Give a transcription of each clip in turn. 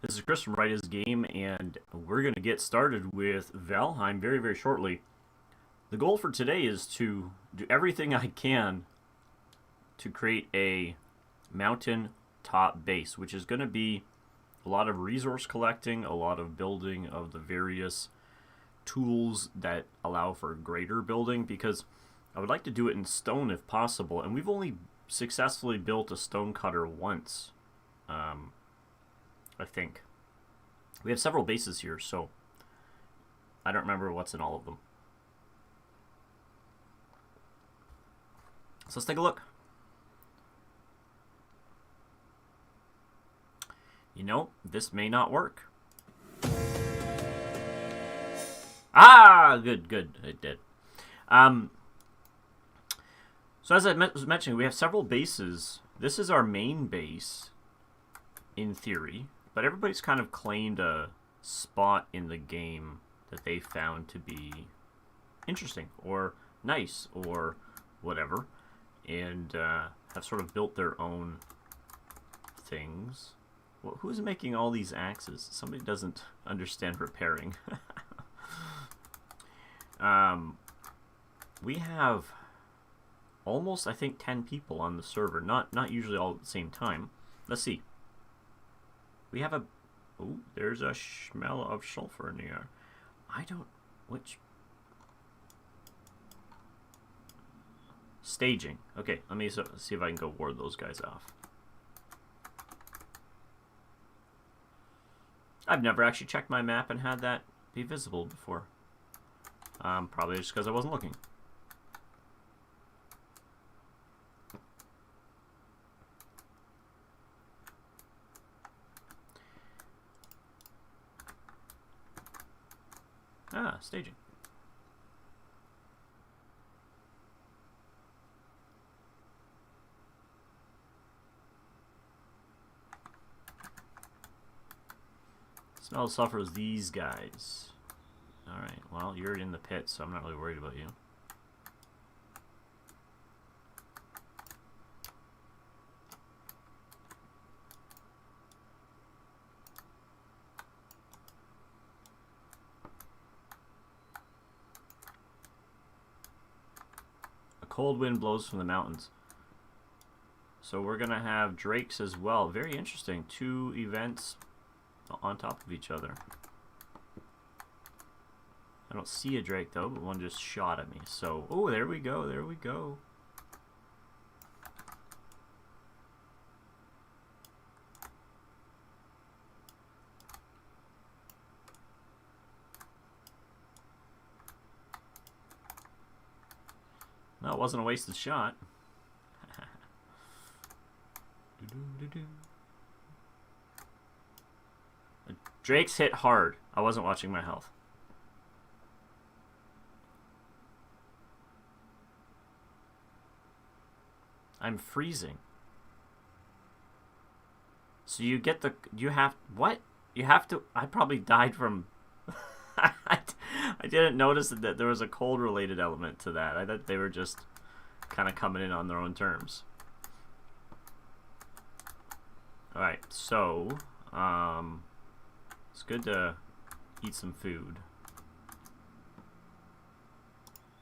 This is Chris from Right Is Game, and we're going to get started with Valheim very, very shortly. The goal for today is to do everything I can to create a mountain top base, which is going to be a lot of resource collecting, a lot of building of the various tools that allow for greater building, because I would like to do it in stone if possible, and we've only successfully built a stone cutter once. I think. We have several bases here, so I don't remember what's in all of them. So let's take a look. You know, this may not work. Ah, good, it did. So as I was mentioning, we have several bases. This is our main base, in theory. But everybody's kind of claimed a spot in the game that they found to be interesting or nice or whatever, and have sort of built their own things. Well, who's making all these axes? Somebody doesn't understand repairing. We have almost, I think, 10 people on the server. Not usually all at the same time. Let's see. We have a... Oh, there's a smell of sulfur in the air. I don't... Which... Staging. Okay, let me see if I can go ward those guys off. I've never actually checked my map and had that be visible before. Probably just because I wasn't looking. Ah, staging. Smell of sulfur is these guys. Alright, well, you're in the pit, so I'm not really worried about you. Cold wind blows from the mountains. So we're going to have drakes as well. Very interesting. 2 events on top of each other. I don't see a drake though, but one just shot at me. So, oh, there we go. There we go. No, it wasn't a wasted shot. Drakes hit hard. I wasn't watching my health. I'm freezing. So you get the... You have... What? You have to... I probably died from... I didn't notice that there was a cold related element to that. I thought they were just kind of coming in on their own terms. Alright, so it's good to eat some food.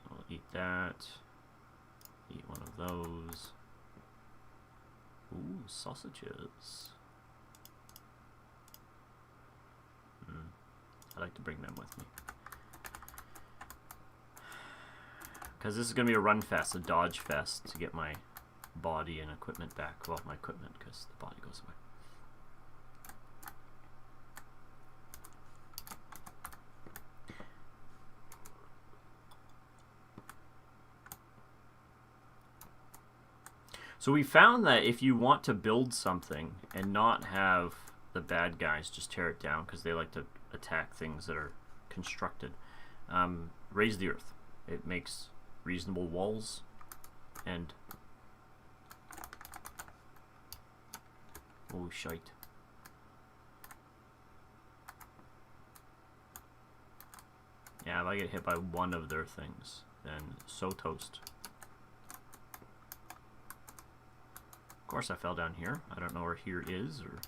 I'll eat that. Eat one of those. Ooh, sausages. I like to bring them with me. Because this is going to be a run fest, a dodge fest, to get my body and equipment back. Well, my equipment, because the body goes away. So we found that if you want to build something and not have the bad guys just tear it down, because they like to attack things that are constructed, raise the earth. It makes reasonable walls and... Oh, shite. Yeah, if I get hit by one of their things, then so toast. Of course I fell down here. I don't know where here is or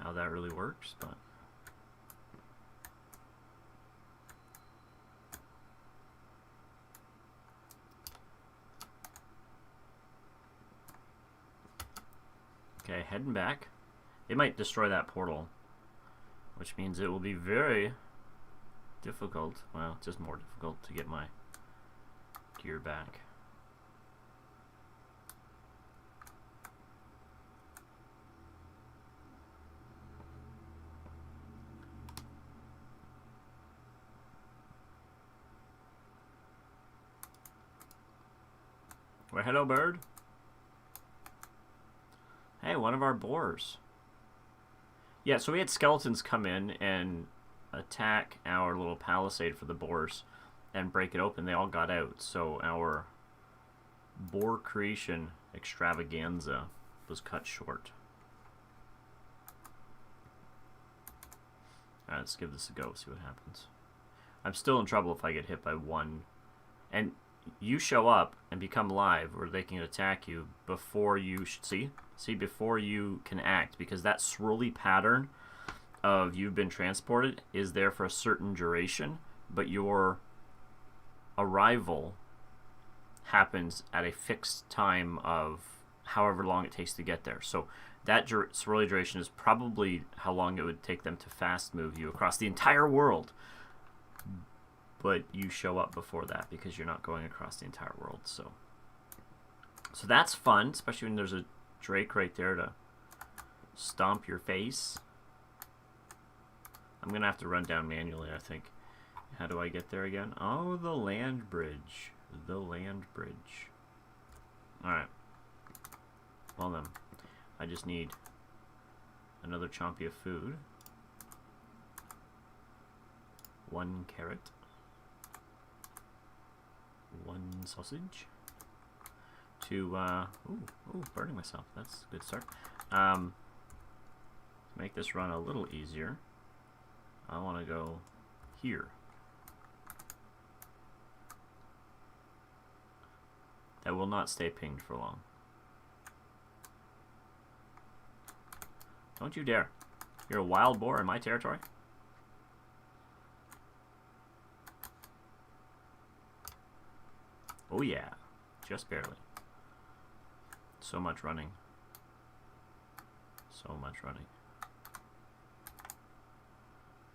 how that really works, but okay, heading back. It might destroy that portal, which means it will be very difficult, well, just more difficult to get my gear back. Well, hello, bird. Hey, one of our boars. Yeah, so we had skeletons come in and attack our little palisade for the boars and break it open. They all got out, so our boar creation extravaganza was cut short. Alright, let's give this a go, see what happens. I'm still in trouble if I get hit by one. And you show up and become live, or they can attack you before you see before you can act, because that swirly pattern of you've been transported is there for a certain duration, but your arrival happens at a fixed time of however long it takes to get there. So that swirly duration is probably how long it would take them to fast move you across the entire world. But you show up before that because you're not going across the entire world. So that's fun, especially when there's a Drake right there to stomp your face. I'm going to have to run down manually, I think. How do I get there again? Oh, the land bridge. The land bridge. Alright. Well then, I just need another chompy of food. 1 carrot. 1 sausage. To, ooh, burning myself. That's a good start. To make this run a little easier, I want to go here. That will not stay pinged for long. Don't you dare. You're a wild boar in my territory. Oh yeah, just barely. So much running. So much running.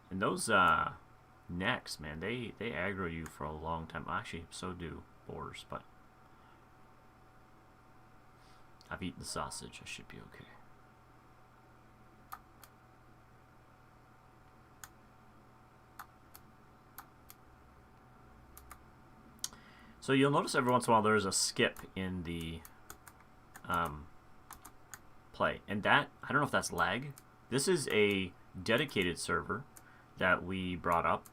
And those necks, man, they aggro you for a long time. Actually, so do boars, but I've eaten the sausage. I should be okay. So you'll notice every once in a while there's a skip in the play. And that, I don't know if that's lag. This is a dedicated server that we brought up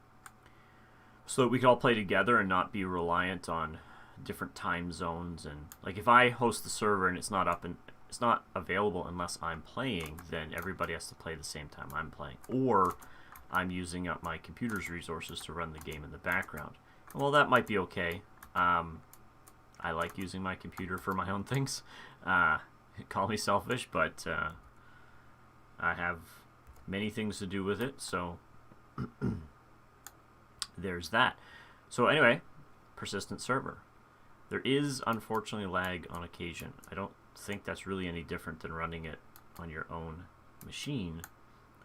so that we could all play together and not be reliant on different time zones. And like if I host the server and it's not up and it's not available unless I'm playing, then everybody has to play the same time I'm playing. Or I'm using up my computer's resources to run the game in the background. Well, that might be okay. I like using my computer for my own things. Call me selfish, but I have many things to do with it, so there's that. So anyway, persistent server. There is unfortunately lag on occasion. I don't think that's really any different than running it on your own machine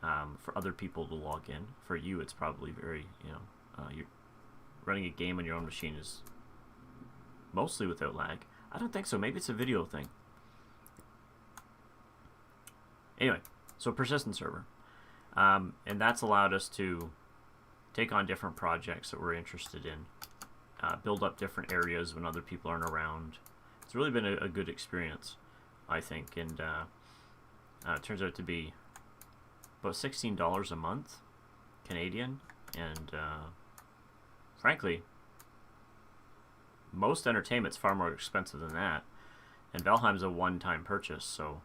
for other people to log in. For you, it's probably very, you're running a game on your own machine is mostly without lag. I don't think so. Maybe it's a video thing. Anyway, so persistent server. And that's allowed us to take on different projects that we're interested in. Build up different areas when other people aren't around. It's really been a good experience, I think. And it turns out to be about $16 a month Canadian. And frankly, most entertainment's far more expensive than that, and Valheim's a one-time purchase, so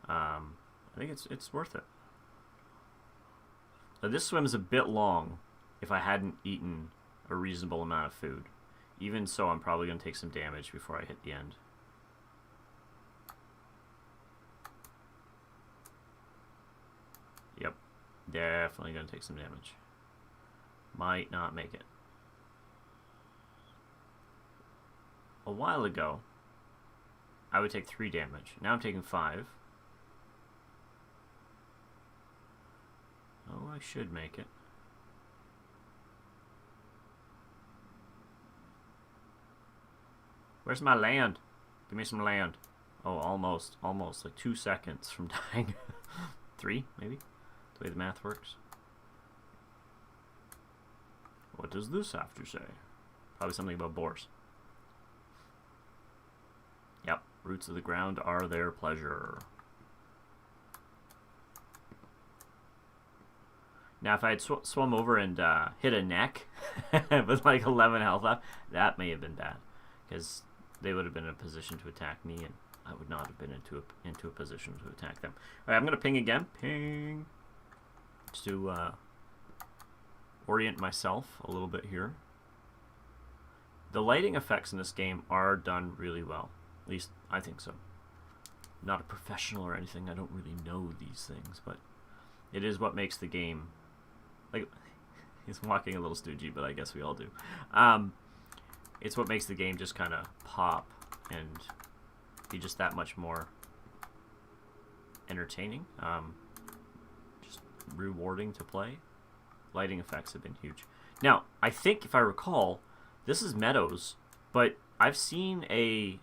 I think it's worth it. Now, this swim is a bit long if I hadn't eaten a reasonable amount of food. Even so, I'm probably going to take some damage before I hit the end. Definitely gonna take some damage. Might not make it. A while ago, I would take 3 damage. Now I'm taking 5. Oh, I should make it. Where's my land? Give me some land. Oh, almost. Almost. Like 2 seconds from dying. 3, maybe? The way the math works. What does this have to say? Probably something about boars. Yep. Roots of the ground are their pleasure. Now, if I had swum over and hit a neck with like 11 health left, that may have been bad. Because they would have been in a position to attack me, and I would not have been into a position to attack them. All right, I'm going to ping again. Ping. Just to orient myself a little bit here. The lighting effects in this game are done really well. At least, I think so. I'm not a professional or anything. I don't really know these things, but it is what makes the game... Like, he's walking a little stoogey, but I guess we all do. It's what makes the game just kind of pop and be just that much more entertaining. Just rewarding to play. Lighting effects have been huge. Now, I think, if I recall, this is Meadows, but I've seen a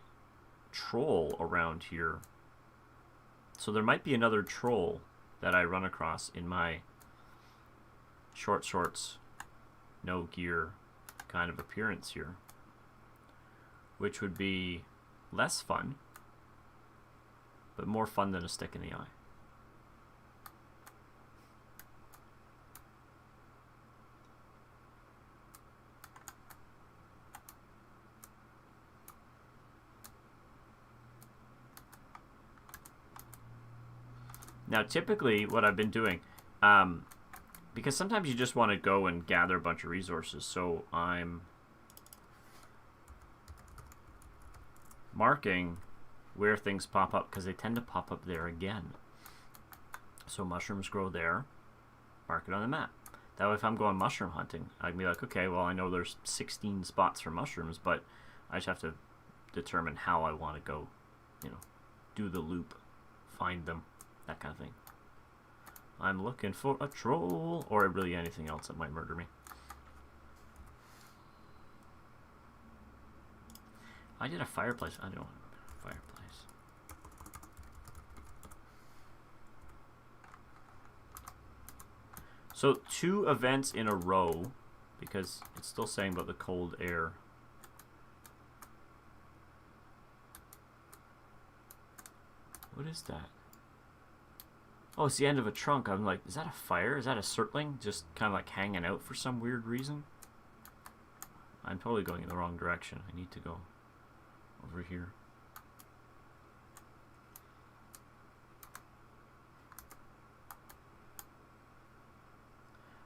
troll around here. So there might be another troll that I run across in my short shorts, no gear kind of appearance here, which would be less fun, but more fun than a stick in the eye. Now, typically, what I've been doing, because sometimes you just want to go and gather a bunch of resources, so I'm marking where things pop up, because they tend to pop up there again. So mushrooms grow there, mark it on the map. That way, if I'm going mushroom hunting, I can be like, okay, well, I know there's 16 spots for mushrooms, but I just have to determine how I want to go, you know, do the loop, find them, that kind of thing. I'm looking for a troll, or really anything else that might murder me. I did a fireplace. I don't know. Fireplace. So 2 events in a row, because it's still saying about the cold air. What is that? Oh, it's the end of a trunk. I'm like, is that a fire? Is that a circling? Just kind of like hanging out for some weird reason? I'm totally going in the wrong direction. I need to go over here.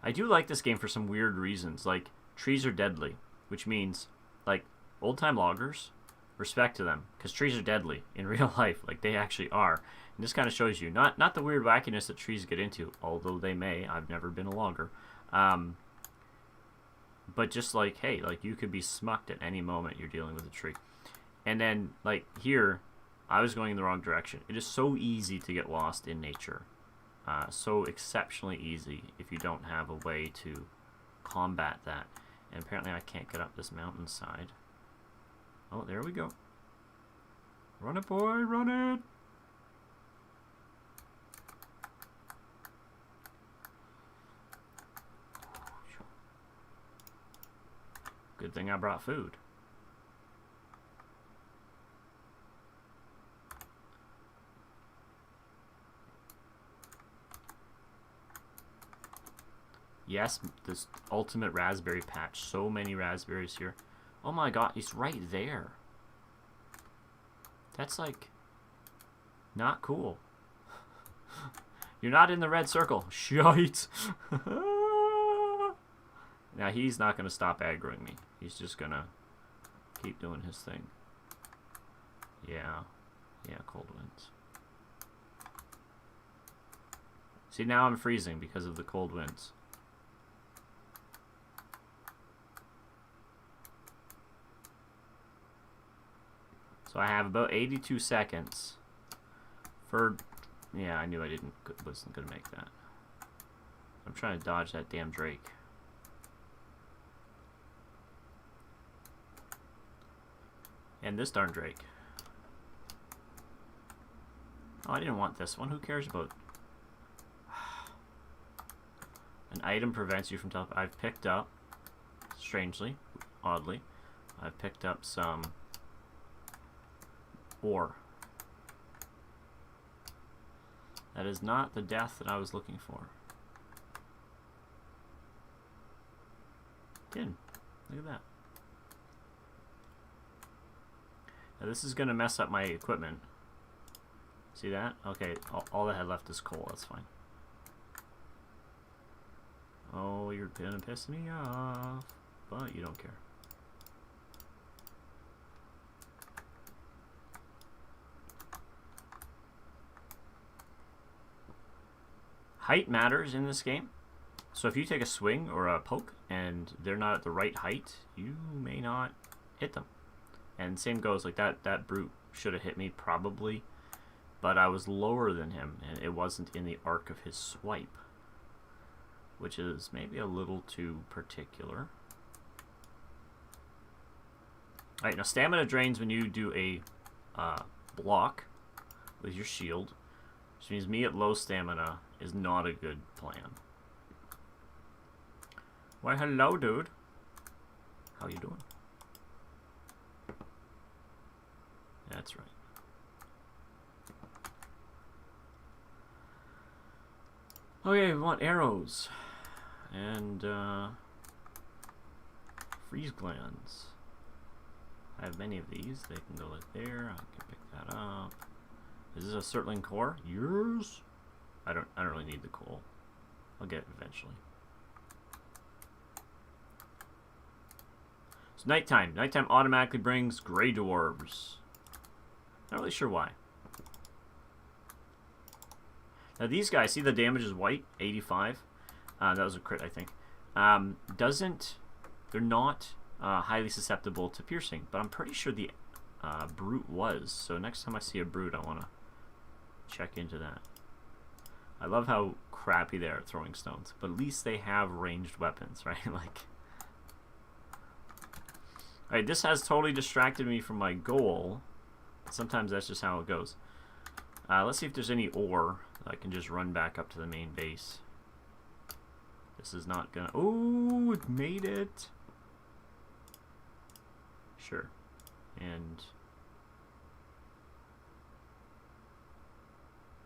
I do like this game for some weird reasons. Like, trees are deadly, which means, like, old-time loggers, respect to them, because trees are deadly in real life. Like, they actually are. And this kind of shows you, not the weird wackiness that trees get into, although they may. I've never been a logger. But just like, hey, like, you could be smucked at any moment you're dealing with a tree. And then, like, here, I was going in the wrong direction. It is so easy to get lost in nature. So exceptionally easy if you don't have a way to combat that. And apparently I can't get up this mountainside. Oh, there we go. Run it, boy, run it! Good thing I brought food. Yes, this ultimate raspberry patch. So many raspberries here. Oh my god, he's right there. That's like not cool. You're not in the red circle. Shite. Now he's not going to stop aggroing me. He's just going to keep doing his thing. Yeah. Yeah, cold winds. See, now I'm freezing because of the cold winds. So I have about 82 seconds for... Yeah, I knew I wasn't going to make that. I'm trying to dodge that damn Drake. And this darn Drake. Oh, I didn't want this one. Who cares about... An item prevents you from teleporting. I've picked up, strangely, oddly, I've picked up some ore. That is not the death that I was looking for. Tin. Look at that. Now this is going to mess up my equipment. See that? Okay, all I had left is coal. That's fine. Oh, you're gonna piss me off. But you don't care. Height matters in this game. So if you take a swing or a poke and they're not at the right height, you may not hit them. And same goes, like that brute should have hit me probably, but I was lower than him and it wasn't in the arc of his swipe, which is maybe a little too particular. Alright, now stamina drains when you do a block with your shield, which means me at low stamina is not a good plan. Why, hello, dude. How you doing? That's right. Okay, we want arrows. And, freeze glands. I have many of these. They can go like there. I can pick that up. Is this a Surtling core? Yours? I don't really need the coal. I'll get it eventually. So nighttime. Nighttime automatically brings gray dwarves. Not really sure why. Now these guys, see the damage is white, 85. That was a crit, I think. They're not highly susceptible to piercing, but I'm pretty sure the brute was. So next time I see a brute, I want to check into that. I love how crappy they are at throwing stones, but at least they have ranged weapons, right? Like, alright, this has totally distracted me from my goal. Sometimes that's just how it goes. Let's see if there's any ore that I can just run back up to the main base. This is not gonna... Oh, it made it! Sure. And...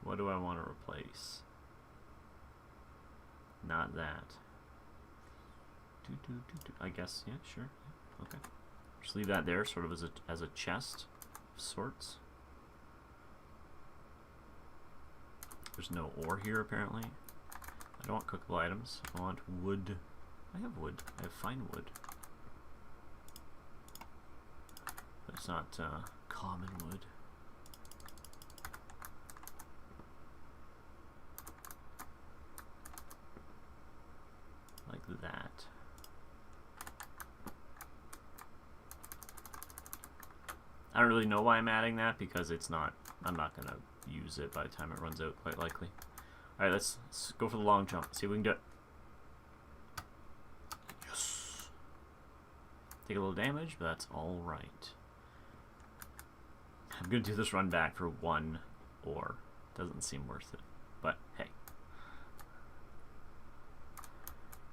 what do I want to replace? Not that. I guess, yeah, sure. Yeah, okay. Just leave that there, sort of as a chest of sorts. There's no ore here, apparently. I don't want cookable items. I want wood. I have wood. I have fine wood. But it's not common wood. Like that. I don't really know why I'm adding that, because it's not... I'm not going to use it by the time it runs out, quite likely. Alright, let's go for the long jump. See if we can do it. Yes! Take a little damage, but that's alright. I'm going to do this run back for one ore. Doesn't seem worth it, but hey.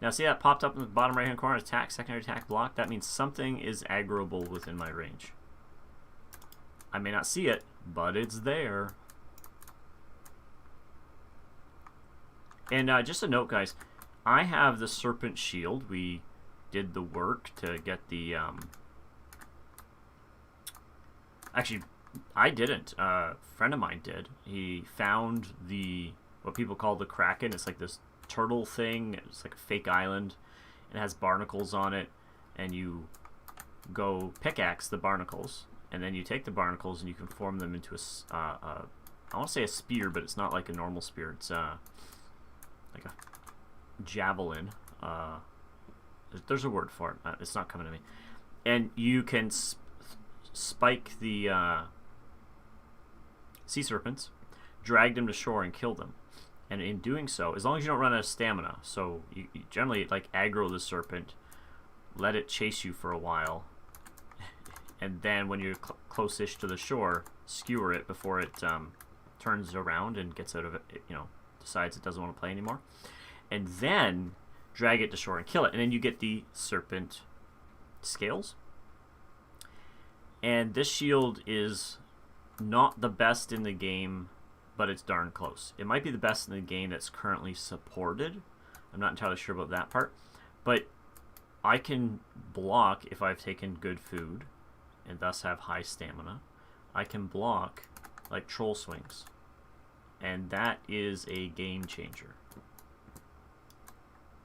Now see that popped up in the bottom right hand corner, attack, secondary attack, block? That means something is aggroable within my range. I may not see it, but it's there. And just a note, guys, I have the Serpent Shield. We did the work to get the... Actually, I didn't. A friend of mine did. He found the... what people call the Kraken. It's like this turtle thing. It's like a fake island. It has barnacles on it. And you go pickaxe the barnacles. And then you take the barnacles and you can form them into a... I want to say a spear, but it's not like a normal spear. It's like a javelin. There's a word for it. It's not coming to me. And you can spike the sea serpents, drag them to shore, and kill them. And in doing so, as long as you don't run out of stamina, so you generally like aggro the serpent, let it chase you for a while, and then when you're close-ish to the shore, skewer it before it turns around and gets out of it, decides it doesn't want to play anymore. And then drag it to shore and kill it. And then you get the serpent scales. And this shield is not the best in the game, but it's darn close. It might be the best in the game that's currently supported. I'm not entirely sure about that part. But I can block if I've taken good food and thus have high stamina. I can block like troll swings. And that is a game changer.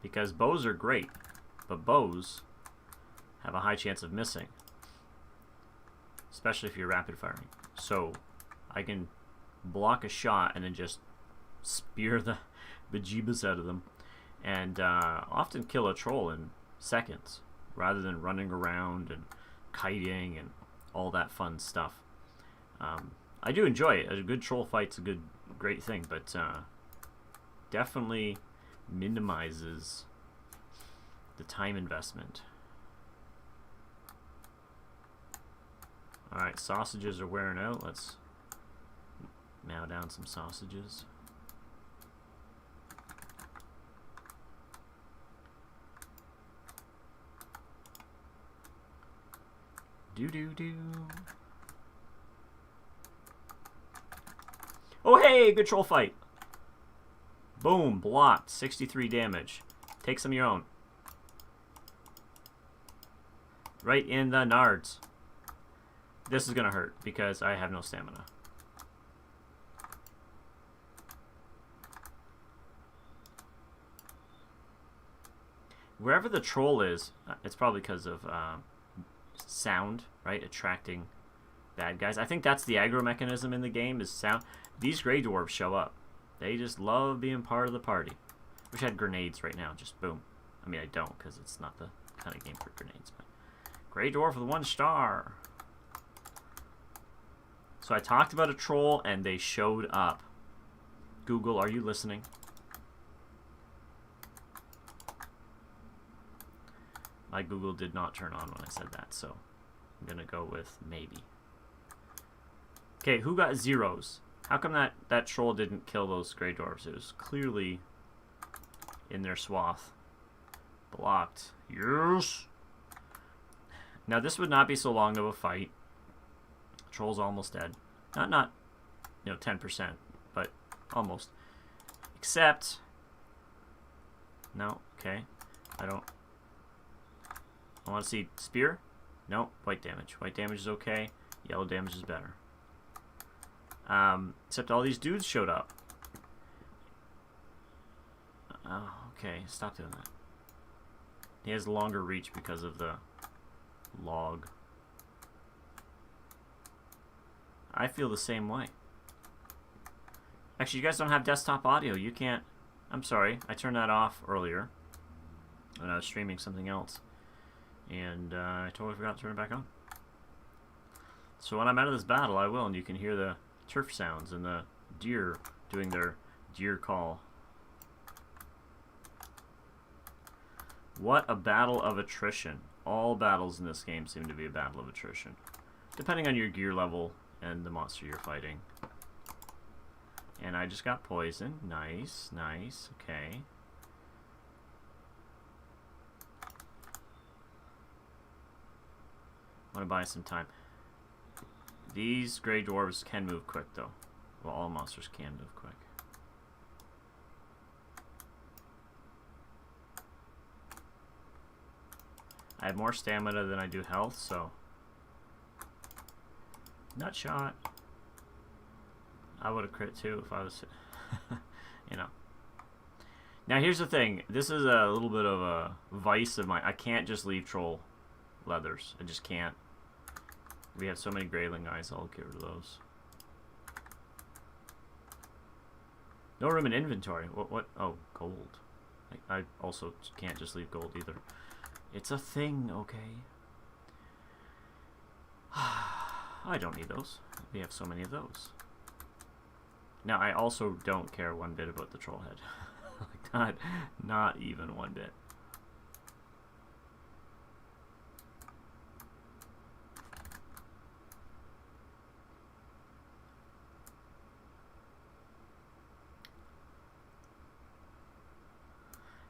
Because bows are great, but bows have a high chance of missing. Especially if you're rapid firing. So I can block a shot and then just spear the bejeebus out of them, and often kill a troll in seconds rather than running around and kiting and all that fun stuff. I do enjoy it. A good troll fight's a great thing, but definitely minimizes the time investment. Alright, sausages are wearing out. Let's mow down some sausages. Do. Oh hey, good troll fight. Boom, blocked, 63 damage. Take some of your own. Right in the nards. This is gonna hurt because I have no stamina. Wherever the troll is, it's probably because of sound, right? Attracting bad guys. I think that's the aggro mechanism in the game, is sound. These gray dwarves show up. They just love being part of the party. Wish I had grenades right now, just boom. I mean, I don't, because it's not the kind of game for grenades. But gray dwarf with 1 star. So I talked about a troll, and they showed up. Google, are you listening? My Google did not turn on when I said that, so I'm going to go with maybe. Okay, who got zeros? How come that troll didn't kill those gray dwarves? It was clearly in their swath. Blocked. Yes! Now this would not be so long of a fight. Troll's almost dead. Not 10%, but almost. Except, no, okay. I want to see spear. No, white damage. White damage is okay. Yellow damage is better. Except all these dudes showed up. Oh, okay. Stop doing that. He has longer reach because of the log. I feel the same way. Actually, you guys don't have desktop audio. You can't... I'm sorry. I turned that off earlier when I was streaming something else. And I totally forgot to turn it back on. So when I'm out of this battle, I will, and you can hear the turf sounds and the deer doing their deer call. What a battle of attrition. All battles in this game seem to be a battle of attrition. Depending on your gear level and the monster you're fighting. And I just got poisoned. Nice, nice, okay. I want to buy some time. These gray dwarves can move quick, though. Well, all monsters can move quick. I have more stamina than I do health, so... Nut shot. I would have crit too if I was... you know. Now here's the thing. This is a little bit of a vice of mine. I can't just leave troll leathers. I just can't. We have so many grayling eyes, I'll get rid of those. No room in inventory. What? Oh, gold. I also can't just leave gold either. It's a thing, okay? I don't need those. We have so many of those. Now, I also don't care one bit about the troll head. Like, not even one bit.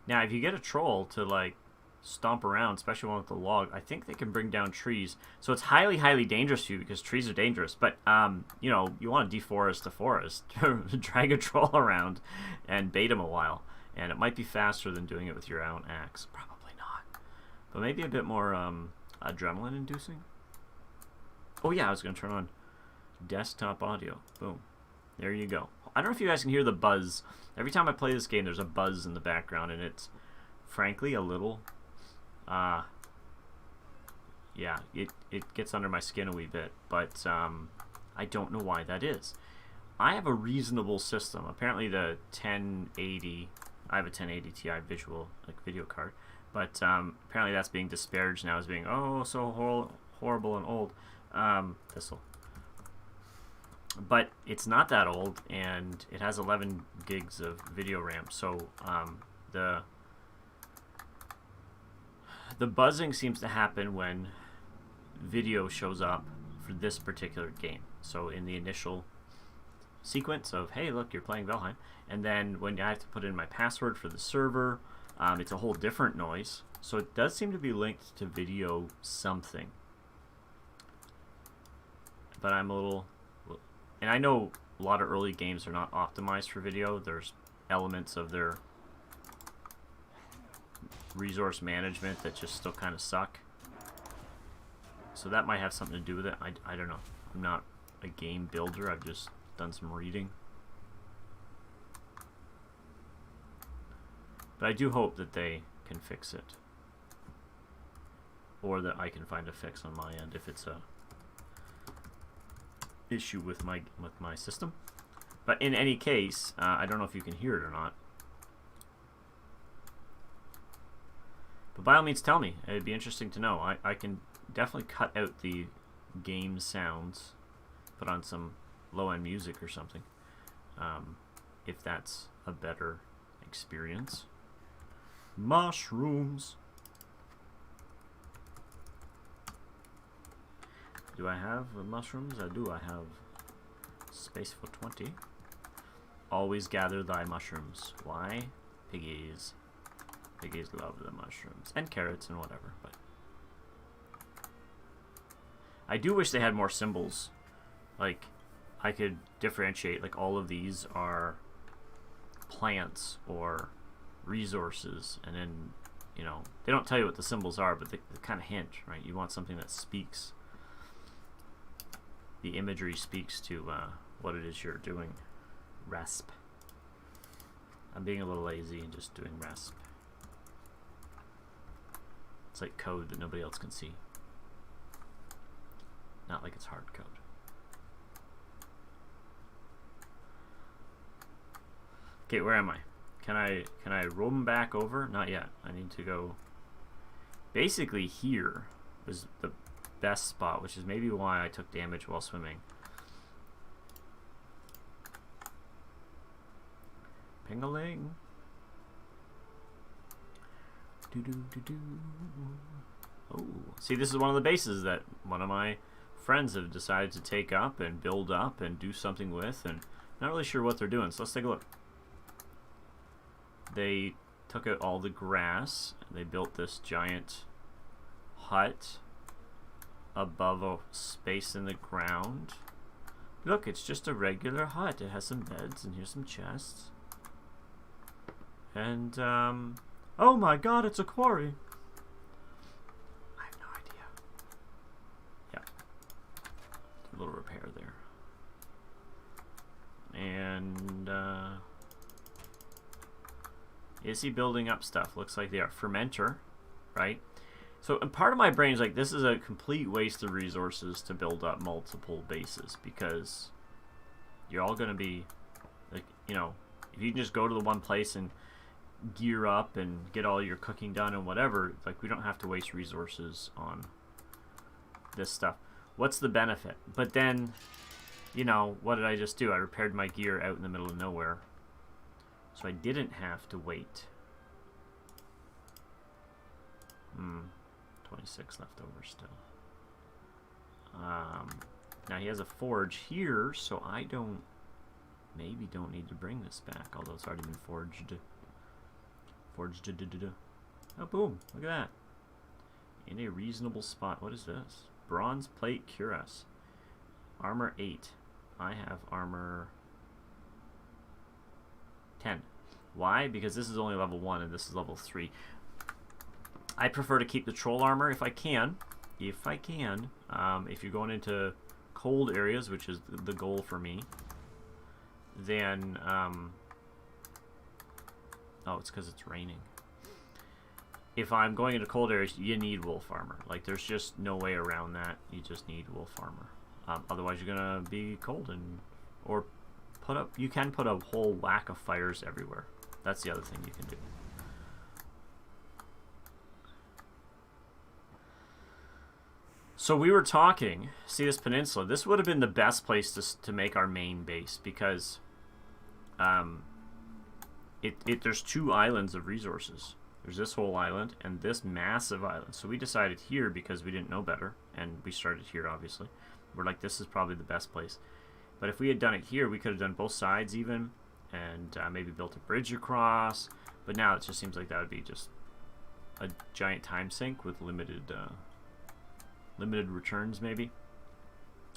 Now, if you get a troll to, like, stomp around, especially one with the log, I think they can bring down trees. So it's highly, highly dangerous to you because trees are dangerous. But, you know, you want to deforest the forest. Drag a troll around and bait him a while. And it might be faster than doing it with your own axe. Probably not. But maybe a bit more adrenaline-inducing. Oh, yeah, I was going to turn on desktop audio. Boom. There you go. I don't know if you guys can hear the buzz. Every time I play this game, there's a buzz in the background, and it's, frankly, a little, yeah, it gets under my skin a wee bit, but I don't know why that is. I have a reasonable system. Apparently the 1080, I have a 1080 Ti video card, but apparently that's being disparaged now as being, oh, so horrible and old. This'll. But it's not that old, and it has 11 gigs of video RAM. So the buzzing seems to happen when video shows up for this particular game. So in the initial sequence of, hey, look, you're playing Valheim, and then when I have to put in my password for the server, it's a whole different noise. So it does seem to be linked to video something. But I'm a little... And I know a lot of early games are not optimized for video. There's elements of their resource management that just still kind of suck. So that might have something to do with it. I don't know. I'm not a game builder. I've just done some reading. But I do hope that they can fix it. Or that I can find a fix on my end if it's a issue with my system. But in any case, I don't know if you can hear it or not. But by all means, tell me. It'd be interesting to know. I can definitely cut out the game sounds, put on some low-end music or something, if that's a better experience. Mushrooms. Do I have mushrooms? I do. I have space for 20. Always gather thy mushrooms. Why? Piggies. Piggies love the mushrooms. And carrots and whatever. But I do wish they had more symbols. Like, I could differentiate. Like, all of these are plants or resources. And then, you know, they don't tell you what the symbols are, but they kind of hint, right? You want something that speaks. The imagery speaks to what it is you're doing. Rasp. I'm being a little lazy and just doing rasp. It's like code that nobody else can see. Not like it's hard code. Okay, where am I? Can I roam back over? Not yet. I need to go. Basically, here was the best spot, which is maybe why I took damage while swimming. Ping-a-ling. Do-do-do-do. Oh, see, this is one of the bases that one of my friends have decided to take up and build up and do something with, and not really sure what they're doing, so let's take a look. They took out all the grass, and they built this giant hut above a space in the ground. Look, it's just a regular hut. It has some beds, and here's some chests. And, oh my god, it's a quarry. I have no idea. Yeah. A little repair there. And, is he building up stuff? Looks like they are. Fermenter, right? So part of my brain is like, this is a complete waste of resources to build up multiple bases, because you're all going to be, like, you know, If you can just go to the one place and gear up and get all your cooking done and whatever, like, we don't have to waste resources on this stuff. What's the benefit? But then, you know, what did I just do? I repaired my gear out in the middle of nowhere. So I didn't have to wait. 26 left over still. Now he has a forge here, so I maybe don't need to bring this back, although it's already been forged. Oh, boom, look at that. In a reasonable spot. What is this? Bronze plate cuirass. Armor 8. I have armor 10. Why? Because this is only level 1 and this is level 3. I prefer to keep the troll armor if I can. If you're going into cold areas, which is the goal for me, then oh, it's because it's raining. If I'm going into cold areas, you need wolf armor. Like, there's just no way around that. You just need wolf armor. Otherwise, you're gonna be cold or you can put a whole whack of fires everywhere. That's the other thing you can do. So we were talking, see this peninsula, this would have been the best place to make our main base, because there's 2 islands of resources. There's this whole island and this massive island. So we decided here because we didn't know better, and we started here obviously. We're like, this is probably the best place. But if we had done it here, we could have done both sides even, and maybe built a bridge across. But now it just seems like that would be just a giant time sink with limited returns maybe.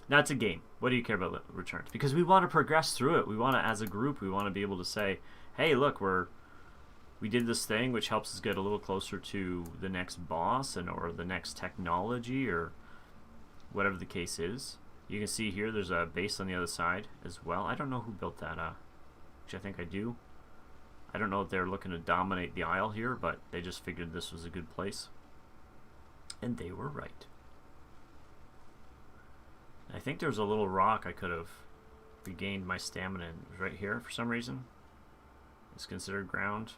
That's a game. What do you care about returns? Because we want to progress through it. We want to, as a group, we want to be able to say, hey, look, we did this thing which helps us get a little closer to the next boss or the next technology or whatever the case is. You can see here there's a base on the other side as well. I don't know who built that, which I think I do. I don't know if they're looking to dominate the isle here, but they just figured this was a good place. And they were right. I think there's a little rock I could have regained my stamina in. It was right here for some reason. It's considered ground.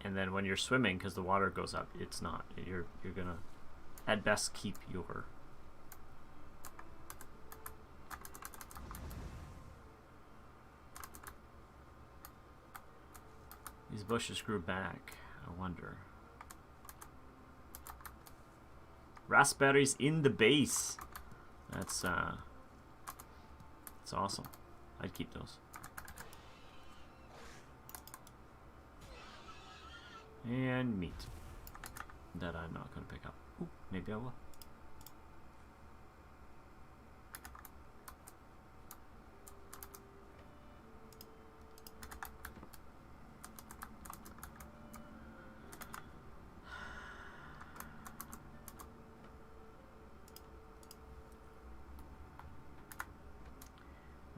And then when you're swimming, because the water goes up, it's not. You're gonna, at best, keep your... These bushes grew back. I wonder. Raspberries in the base. That's awesome. I'd keep those. And meat. That I'm not going to pick up. Ooh, maybe I will.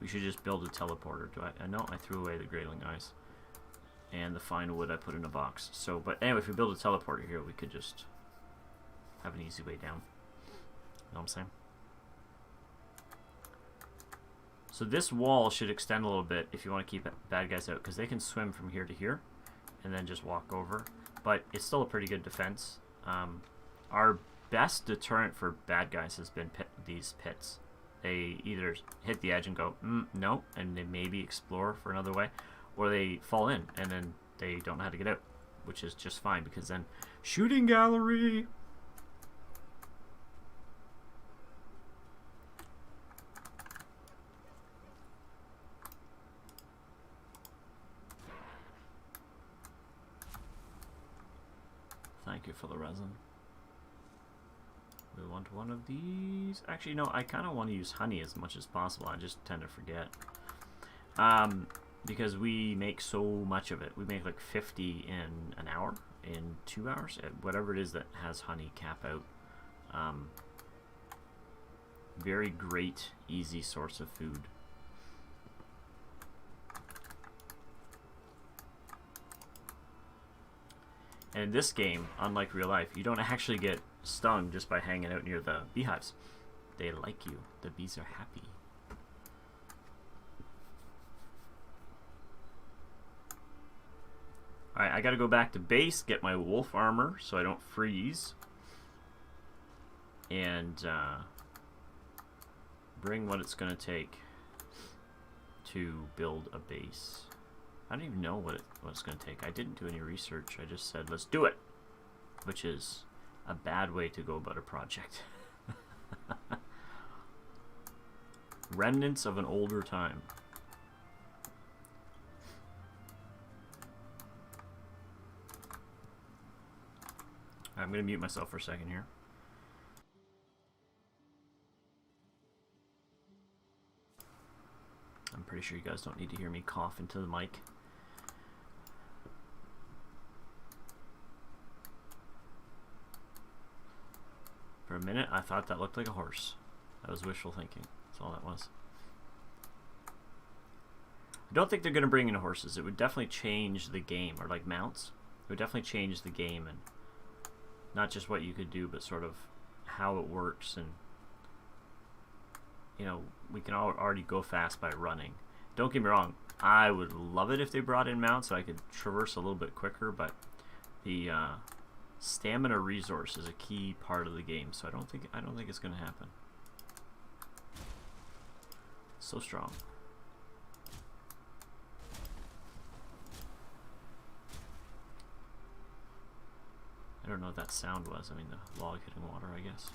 We should just build a teleporter. I know I threw away the grayling eyes. And the fine wood I put in a box. So, but anyway, if we build a teleporter here, we could just have an easy way down. You know what I'm saying? So this wall should extend a little bit if you want to keep bad guys out, because they can swim from here to here and then just walk over. But it's still a pretty good defense. Our best deterrent for bad guys has been these pits. They either hit the edge and go, no, and they maybe explore for another way, or they fall in and then they don't know how to get out, which is just fine, because then shooting gallery. Thank you for the resin. We want one of these. Actually, no, I kind of want to use honey as much as possible. I just tend to forget. Because we make so much of it. We make like 50 in an hour, in 2 hours, whatever it is that has honey cap out. Very great, easy source of food. And in this game, unlike real life, you don't actually get stung just by hanging out near the beehives. They like you. The bees are happy. Alright, I gotta go back to base, get my wolf armor so I don't freeze. And bring what it's gonna take to build a base. I don't even know what it's gonna take. I didn't do any research. I just said, let's do it. Which is a bad way to go about a project. Remnants of an older time. I'm going to mute myself for a second here. I'm pretty sure you guys don't need to hear me cough into the mic. For a minute, I thought that looked like a horse. That was wishful thinking. That's all that was. I don't think they're going to bring in horses. It would definitely change the game, or like mounts. It would definitely change the game, and not just what you could do, but sort of how it works. And you know, we can already go fast by running. Don't get me wrong, I would love it if they brought in mounts so I could traverse a little bit quicker, but the stamina resource is a key part of the game, so I don't think it's going to happen. So strong. I don't know what that sound was. I mean, the log hitting water, I guess.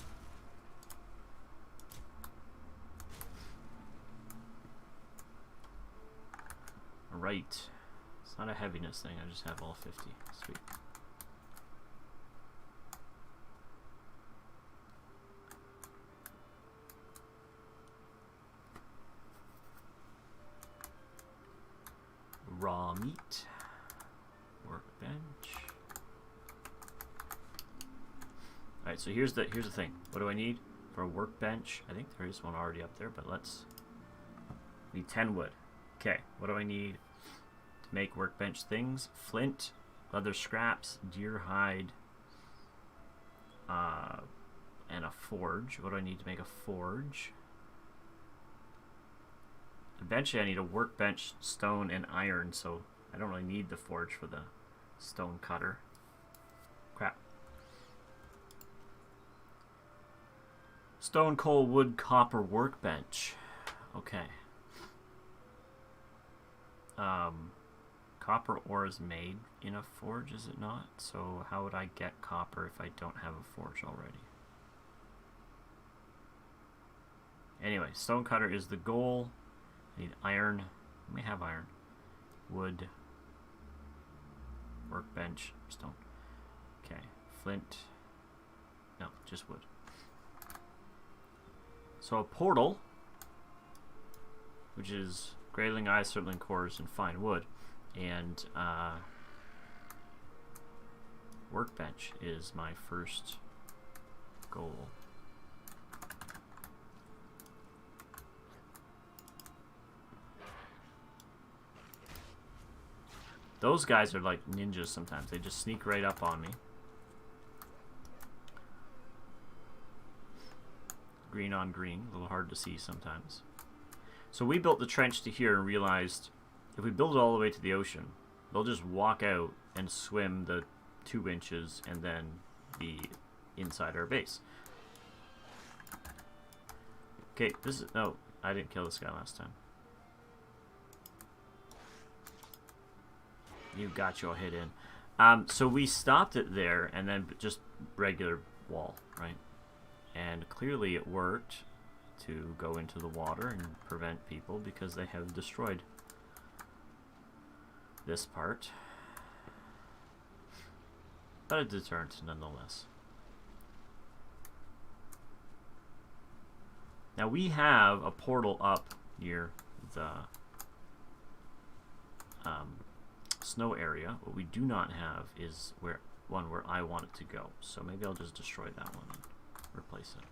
Right. It's not a heaviness thing. I just have all 50. Sweet. Raw meat. Workbench. Alright, so here's the thing. What do I need for a workbench? I think there is one already up there, but let's need 10 wood. Okay, what do I need to make workbench things? Flint, leather scraps, deer hide, and a forge. What do I need to make a forge? Eventually I need a workbench, stone, and iron, so I don't really need the forge for the stone cutter. Crap. Stone, coal, wood, copper, workbench. Okay. Copper ore is made in a forge, is it not? So how would I get copper if I don't have a forge already? Anyway, stone cutter is the goal. I need iron. Let me have iron. Wood. Workbench. Stone. Okay. Flint. No, just wood. So a portal, which is grayling eyes, circling cores, and fine wood. And workbench is my first goal. Those guys are like ninjas sometimes. They just sneak right up on me. Green on green. A little hard to see sometimes. So we built the trench to here and realized if we build it all the way to the ocean, they'll just walk out and swim the 2 inches and then be inside our base. Okay, this is... No, I didn't kill this guy last time. You got your hit in. So we stopped it there and then just regular wall, right? And clearly it worked to go into the water and prevent people because they have destroyed this part. But a deterrent nonetheless. Now we have a portal up near the snow area. What we do not have is one where I want it to go. So maybe I'll just destroy that one and replace it.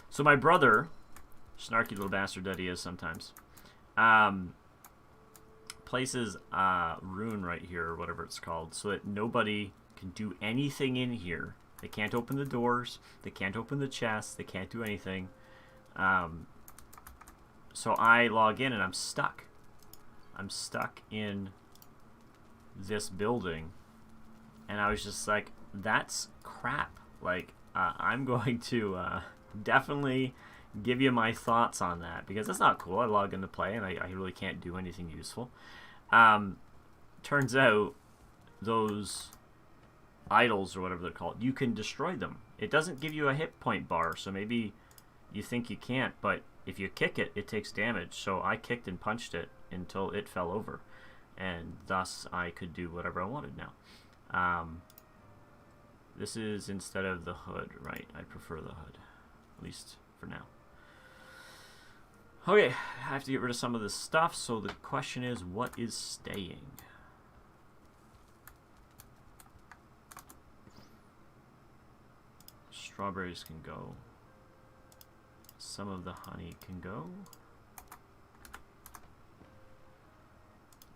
So my brother, snarky little bastard that he is sometimes, places rune right here, or whatever it's called, so that nobody can do anything in here. They can't open the doors, they can't open the chests, they can't do anything. So I log in and I'm stuck. I'm stuck in this building, and I was just like, that's crap. Like, I'm going to definitely give you my thoughts on that, because that's not cool. I log into play and I really can't do anything useful. Turns out those idols, or whatever they're called, you can destroy them. It doesn't give you a hit point bar, so maybe you think you can't, but if you kick it, it takes damage. So I kicked and punched it until it fell over, and thus I could do whatever I wanted now. This is instead of the hood, right? I prefer the hood, at least for now. Okay, I have to get rid of some of this stuff, so the question is, what is staying? Strawberries can go. Some of the honey can go.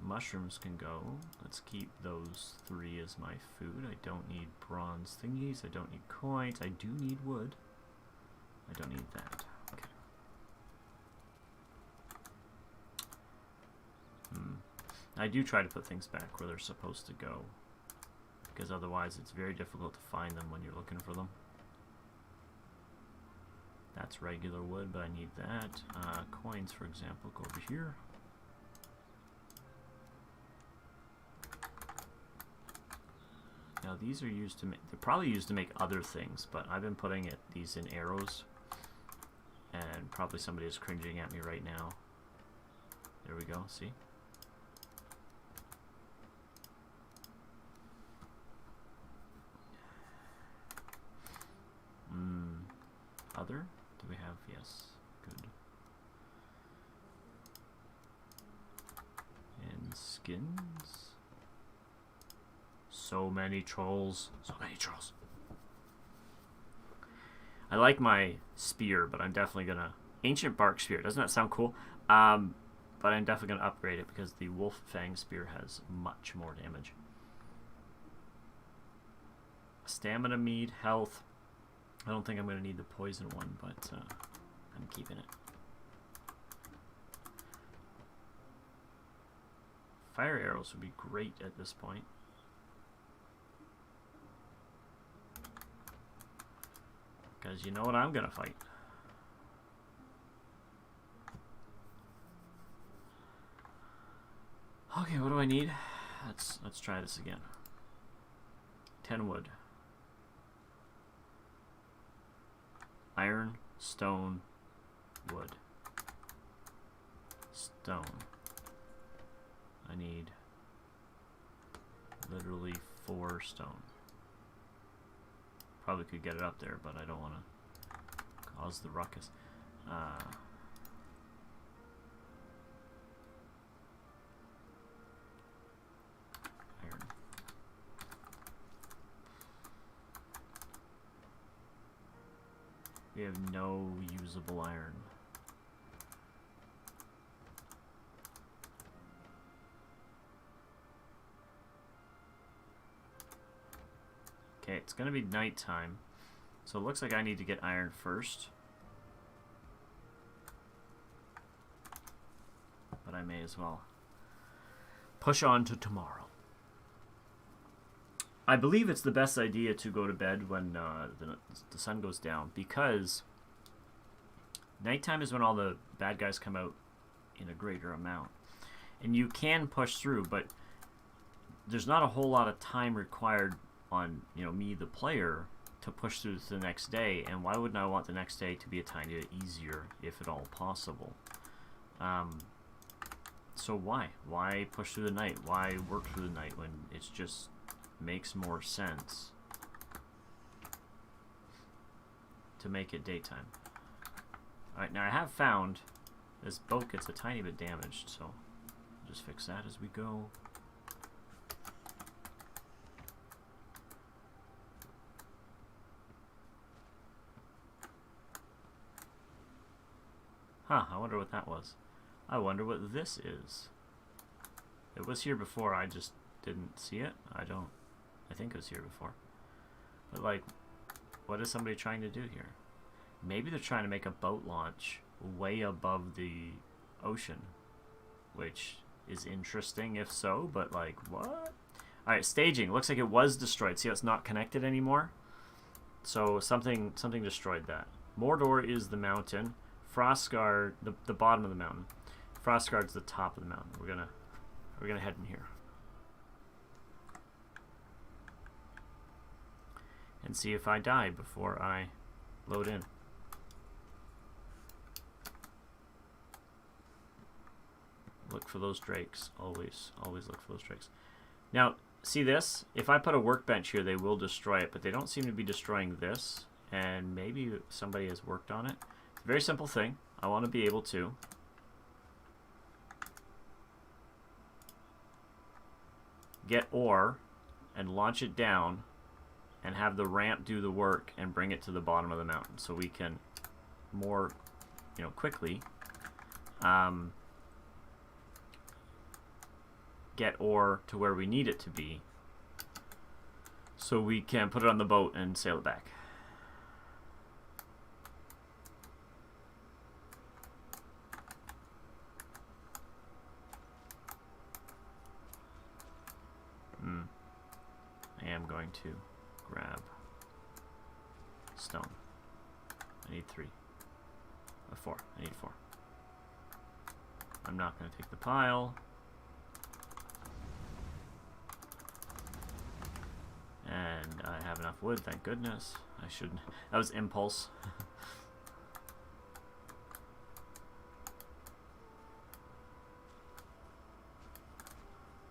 Mushrooms can go. Let's keep those 3 as my food. I don't need bronze thingies. I don't need coins. I do need wood. I don't need that. Okay. I do try to put things back where they're supposed to go, because otherwise it's very difficult to find them when you're looking for them. That's regular wood, but I need that. Coins, for example, go over here. Now these are used to make, they're probably used to make other things, but I've been putting these in arrows, and probably somebody is cringing at me right now. There we go, see? Other? Do we have? Yes. Good. And skins. So many trolls. So many trolls. I like my spear, but I'm definitely gonna... Ancient bark spear. Doesn't that sound cool? But I'm definitely gonna upgrade it because the wolf fang spear has much more damage. Stamina mead, health. I don't think I'm going to need the poison one, but I'm keeping it. Fire arrows would be great at this point. Because you know what I'm going to fight. Okay, what do I need? Let's try this again. 10 wood. Iron, stone, wood. Stone. I need literally 4 stone. Probably could get it up there, but I don't want to cause the ruckus. Iron. We have no usable iron. Okay, it's gonna be nighttime, so it looks like I need to get iron first. But I may as well push on to tomorrow. I believe it's the best idea to go to bed when the sun goes down, because nighttime is when all the bad guys come out in a greater amount. And you can push through, but there's not a whole lot of time required on, you know, me, the player, to push through to the next day. And why wouldn't I want the next day to be a tiny bit easier, if at all possible? So why? Why push through the night? Why work through the night when it's just makes more sense to make it daytime? Alright, now I have found this boat gets a tiny bit damaged, so I'll just fix that as we go. Huh, I wonder what that was. I wonder what this is. It was here before, I just didn't see it. I think it was here before. But like, what is somebody trying to do here? Maybe they're trying to make a boat launch way above the ocean, which is interesting if so, but like, what? Alright, staging. Looks like it was destroyed. See how it's not connected anymore? So something destroyed that. Mordor is the mountain. Frostguard, the bottom of the mountain. Frostguard's the top of the mountain. We're gonna head in here. And see if I die before I load in. Look for those drakes. Always look for those drakes. Now, see this? If I put a workbench here, they will destroy it, but they don't seem to be destroying this. And maybe somebody has worked on it. It's a very simple thing. I want to be able to get ore and launch it down and have the ramp do the work and bring it to the bottom of the mountain so we can more, quickly get ore to where we need it to be so we can put it on the boat and sail it back. I am going to grab stone. I need 3. 4. I need 4. I'm not going to take the pile. And I have enough wood, thank goodness. I shouldn't. That was impulse.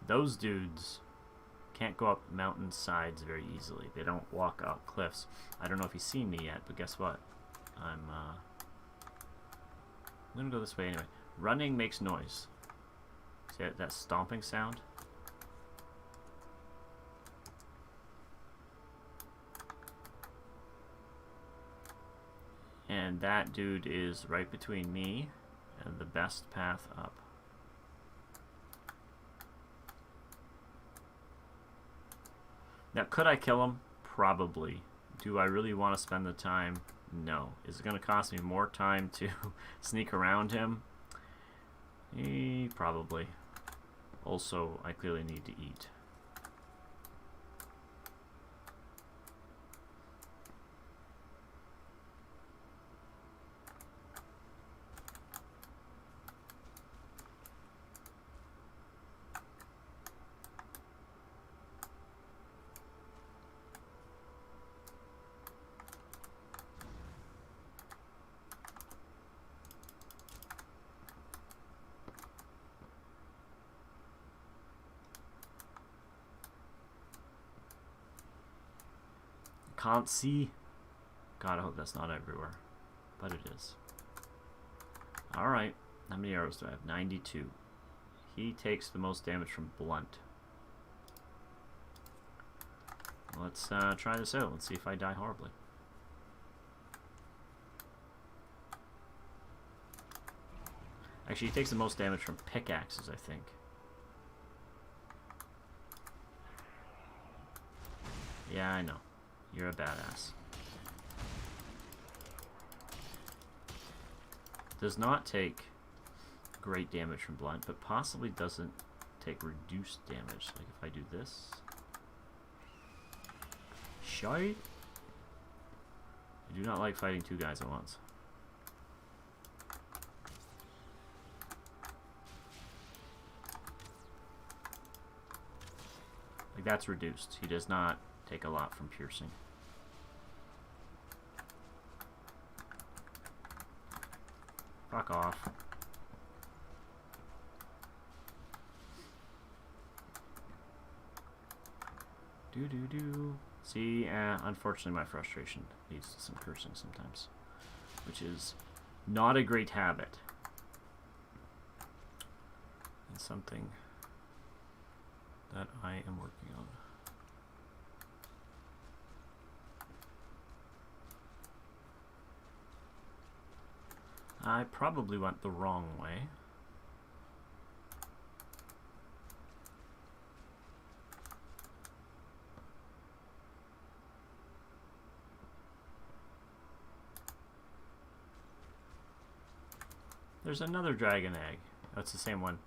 Those dudes can't go up mountain sides very easily. They don't walk up cliffs. I don't know if he's seen me yet, but guess what? I'm gonna go this way anyway. Running makes noise. See that stomping sound? And that dude is right between me and the best path up. Now, could I kill him? Probably. Do I really want to spend the time? No. Is it going to cost me more time to sneak around him? Probably. Also, I clearly need to eat. Can't see. God, I hope that's not everywhere. But it is. Alright. How many arrows do I have? 92. He takes the most damage from blunt. Let's try this out. Let's see if I die horribly. Actually, he takes the most damage from pickaxes, I think. Yeah, I know. You're a badass. Does not take great damage from blunt, but possibly doesn't take reduced damage. Like if I do this. Shite. I do not like fighting 2 guys at once. Like that's reduced. He does not take a lot from piercing. Fuck off. Do. See, unfortunately my frustration leads to some cursing sometimes, which is not a great habit. And something that I am working on. I probably went the wrong way. There's another dragon egg. That's the same one.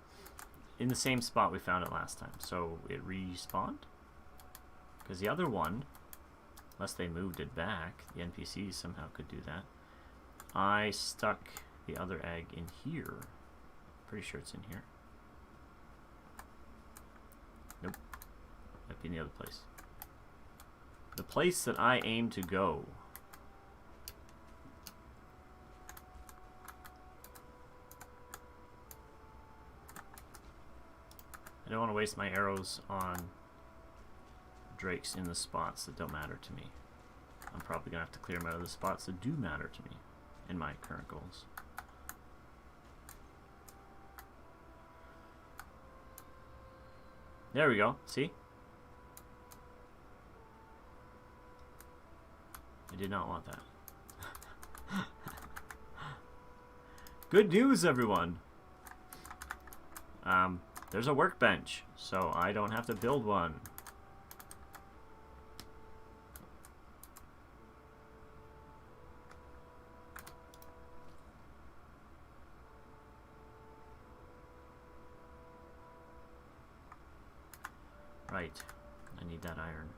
In the same spot we found it last time. So it respawned? Because the other one, unless they moved it back, the NPCs somehow could do that. I stuck the other egg in here. Pretty sure it's in here. Nope. Might be in the other place. The place that I aim to go. I don't want to waste my arrows on drakes in the spots that don't matter to me. I'm probably going to have to clear them out of the spots that do matter to me in my current goals. There we go. See? I did not want that. Good news, everyone! There's a workbench, so I don't have to build one. Right. I need that iron.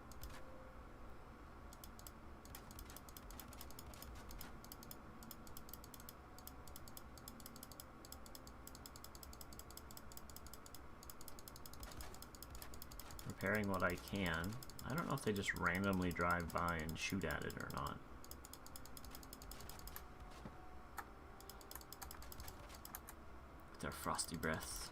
Repairing what I can. I don't know if they just randomly drive by and shoot at it or not. With their frosty breaths.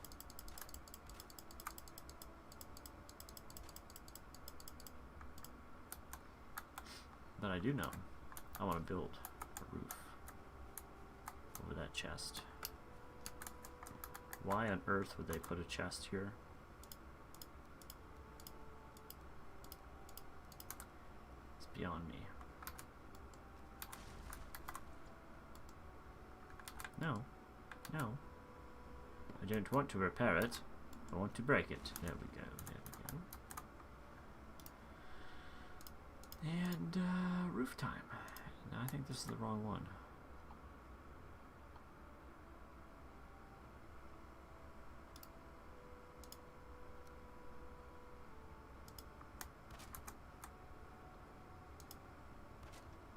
But I do know I want to build a roof over that chest. Why on earth would they put a chest here? It's beyond me. No. No. I don't want to repair it. I want to break it. There we go. There we go. And roof time. No, I think this is the wrong one.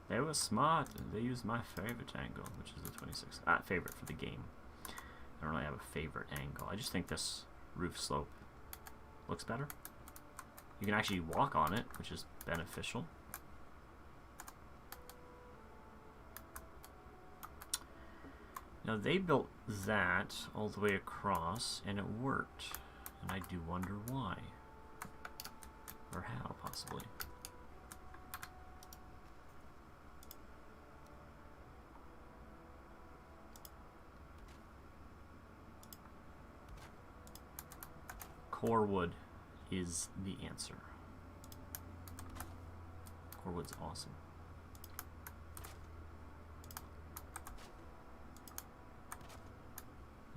They were smart. They used my favorite angle, which is the 26th. Favorite for the game. I don't really have a favorite angle. I just think this roof slope looks better. You can actually walk on it, which is beneficial. Now they built that all the way across, and it worked. And I do wonder why. Or how, possibly. Core wood is the answer. Core wood's awesome.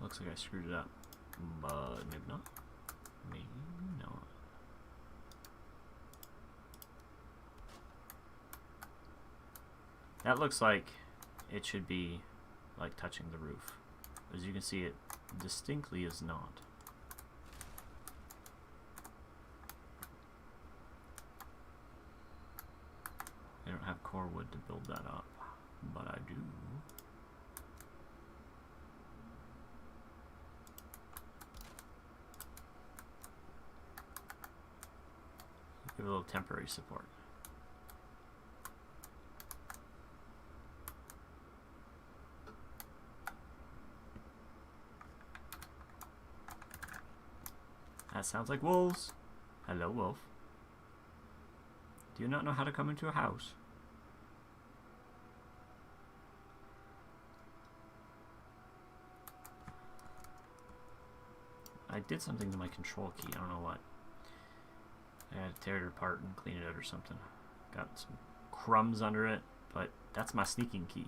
Looks like I screwed it up, but maybe not. Maybe not. That looks like it should be like touching the roof. As you can see, it distinctly is not. I don't have core wood to build that up, but I do. Give a little temporary support. That sounds like wolves. Hello, wolf. Do you not know how to come into a house? I did something to my control key. I don't know what. I had to tear it apart and clean it out or something. Got some crumbs under it, but that's my sneaking key.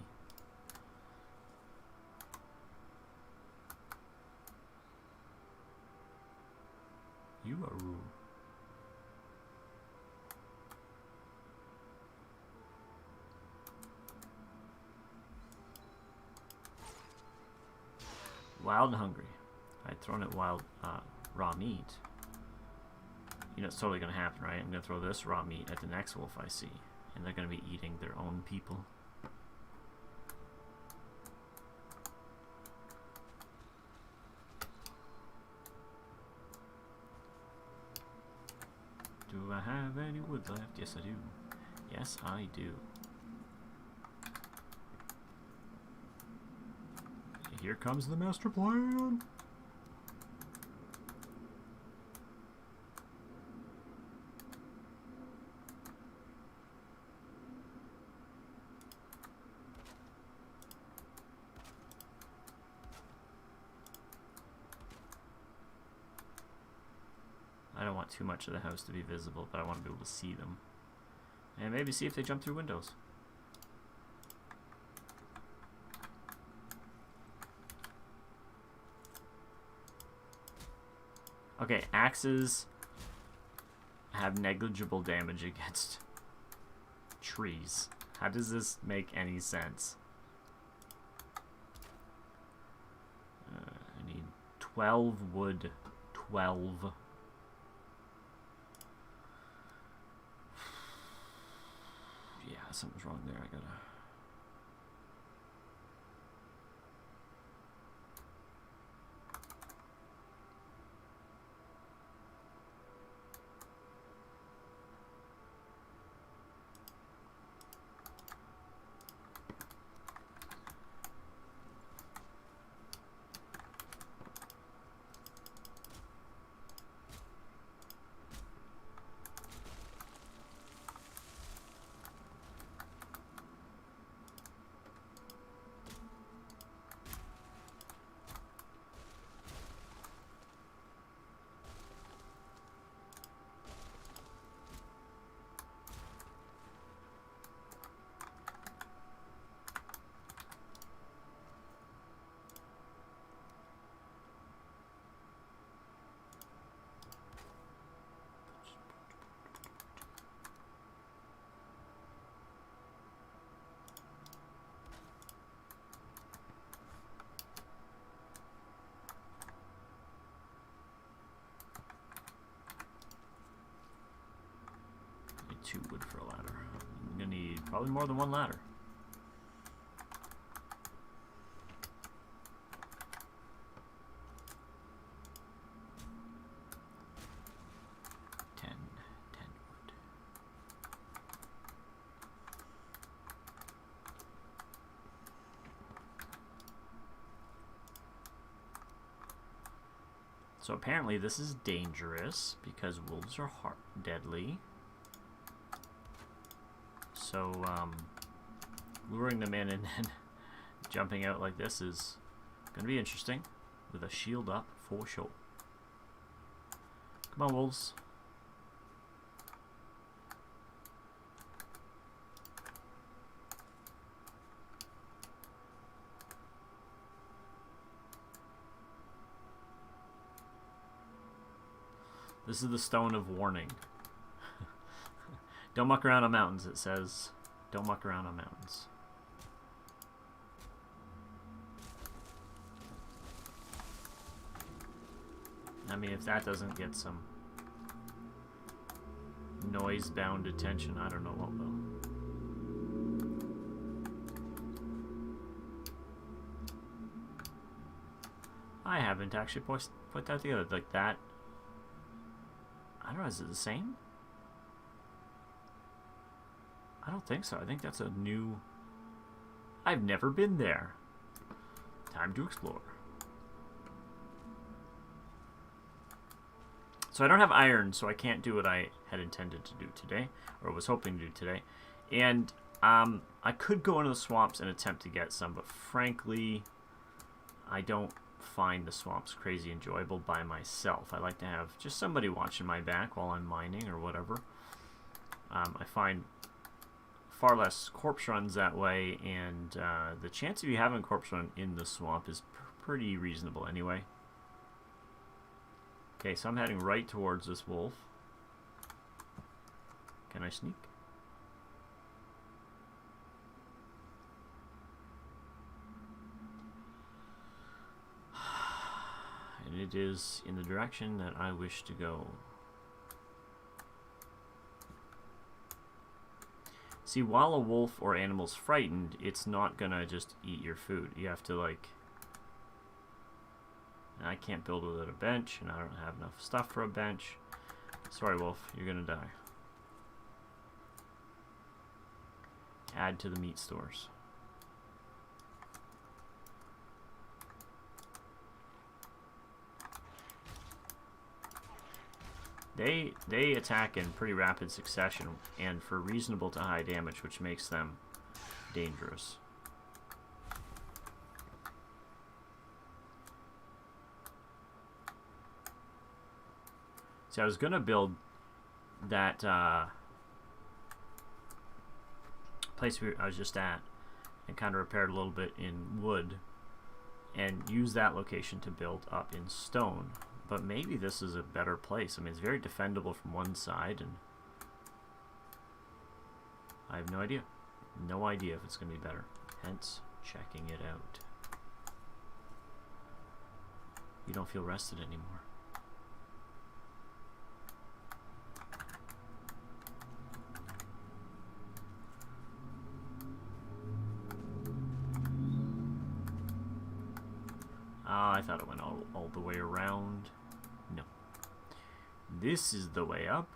You are rude. Wild and hungry. I'd thrown it wild raw meat. You know, it's totally going to happen, right? I'm going to throw this raw meat at the next wolf I see. And they're going to be eating their own people. Do I have any wood left? Yes, I do. Yes, I do. Here comes the master plan. I don't want too much of the house to be visible, but I want to be able to see them. And maybe see if they jump through windows. Okay, axes have negligible damage against trees. How does this make any sense? I need 12 wood. 12. Yeah, something's wrong there. I gotta... Need 2 wood for a ladder. I'm gonna need probably more than 1 ladder. So apparently this is dangerous because wolves are deadly. So luring them in and then jumping out like this is going to be interesting with a shield up for sure. Come on, wolves. This is the stone of warning. Don't muck around on mountains, it says. Don't muck around on mountains. I mean, if that doesn't get some noise-bound attention, I don't know what will. I haven't actually put that together like that. I don't know, is it the same? I don't think so. I think that's a new... I've never been there. Time to explore. So I don't have iron, so I can't do what I had intended to do today, or was hoping to do today. And I could go into the swamps and attempt to get some, but frankly, I don't find the swamps crazy enjoyable by myself. I like to have just somebody watching my back while I'm mining or whatever. I find far less corpse runs that way, and the chance of you having a corpse run in the swamp is pretty reasonable anyway. Okay, so I'm heading right towards this wolf. Can I sneak? And it is in the direction that I wish to go. See, while a wolf or animal's frightened, it's not gonna just eat your food. You have to, like... I can't build without a bench, and I don't have enough stuff for a bench. Sorry, wolf, you're gonna die. Add to the meat stores. They attack in pretty rapid succession and for reasonable to high damage, which makes them dangerous. So I was gonna build that place I was just at and kind of repair it a little bit in wood and use that location to build up in stone. But maybe this is a better place. I mean, it's very defendable from one side, and I have no idea. No idea if it's going to be better. Hence, checking it out. You don't feel rested anymore. I thought it went all the way around. No. This is the way up.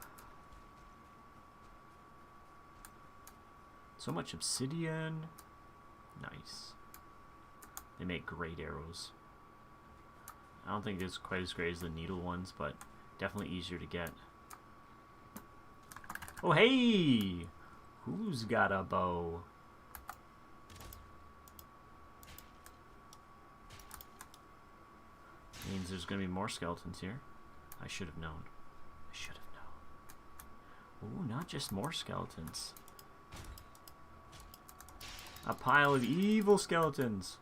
So much obsidian. Nice. They make great arrows. I don't think it's quite as great as the needle ones, but definitely easier to get. Oh, hey! Who's got a bow? Means there's going to be more skeletons here. I should have known. I should have known. Ooh, not just more skeletons. A pile of evil skeletons.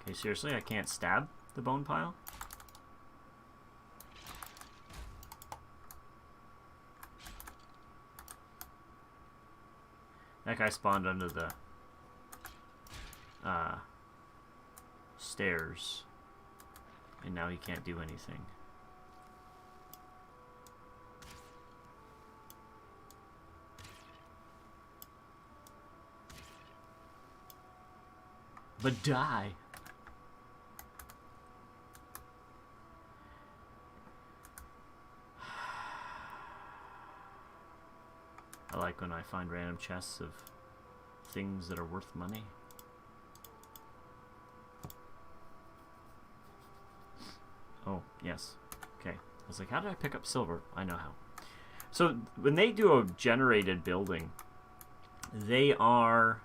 Okay, seriously, I can't stab the bone pile? That guy spawned under the stairs. And now he can't do anything. But die. I like when I find random chests of things that are worth money. Oh, yes. Okay. I was like, how did I pick up silver? I know how. So, when they do a generated building, they are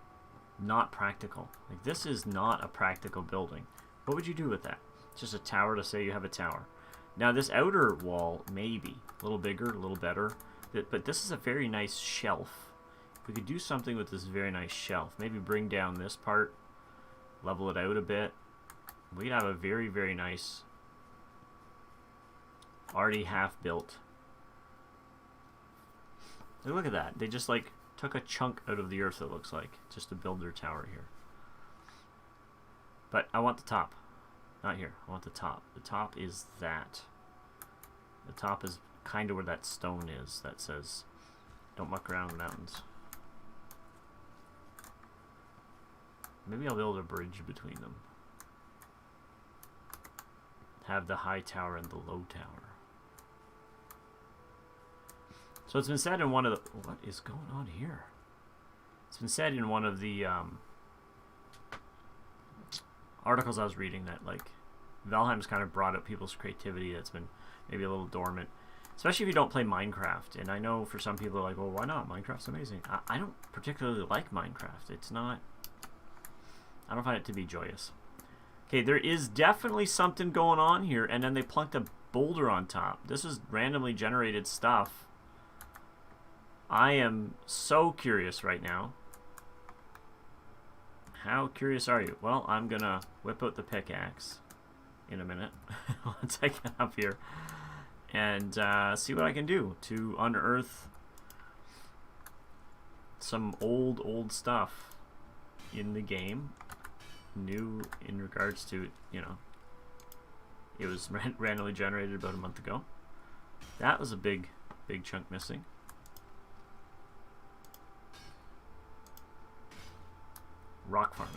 not practical. Like, this is not a practical building. What would you do with that? Just a tower to say you have a tower. Now, this outer wall, maybe. A little bigger, a little better. But this is a very nice shelf. We could do something with this very nice shelf. Maybe bring down this part. Level it out a bit. We'd have a very, very nice... already half built. Look at that. They just like took a chunk out of the earth, it looks like, just to build their tower here. But I want the top. Not here. I want the top. The top is that. The top is kind of where that stone is that says, don't muck around in the mountains. Maybe I'll build a bridge between them. Have the high tower and the low tower. So it's been said in one of the... What is going on here? It's been said in one of the articles I was reading that, like, Valheim's kind of brought up people's creativity that's been maybe a little dormant. Especially if you don't play Minecraft. And I know for some people are like, well, why not? Minecraft's amazing. I don't particularly like Minecraft. It's not... I don't find it to be joyous. Okay, there is definitely something going on here, and then they plunked a boulder on top. This is randomly generated stuff. I am so curious right now. How curious are you? Well, I'm gonna whip out the pickaxe in a minute once I get up here and see what I can do to unearth some old stuff in the game. New in regards to, you know, it was randomly generated about a month ago. That was a big chunk missing. rock farming.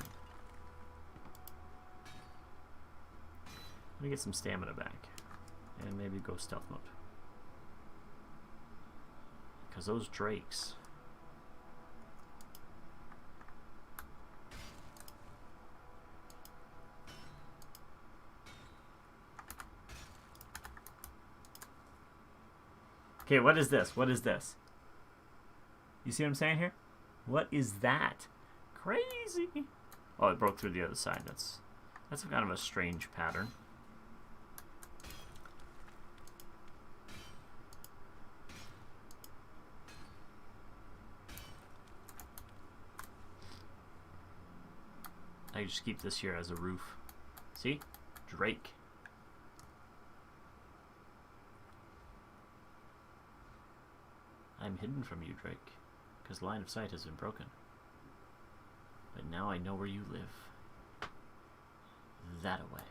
Let me get some stamina back. And maybe go stealth mode. Because those drakes... Okay, what is this? What is this? You see what I'm saying here? What is that? Crazy! Oh, it broke through the other side. That's kind of a strange pattern. I just keep this here as a roof. See? Drake. I'm hidden from you, Drake, because line of sight has been broken. But now I know where you live. That away.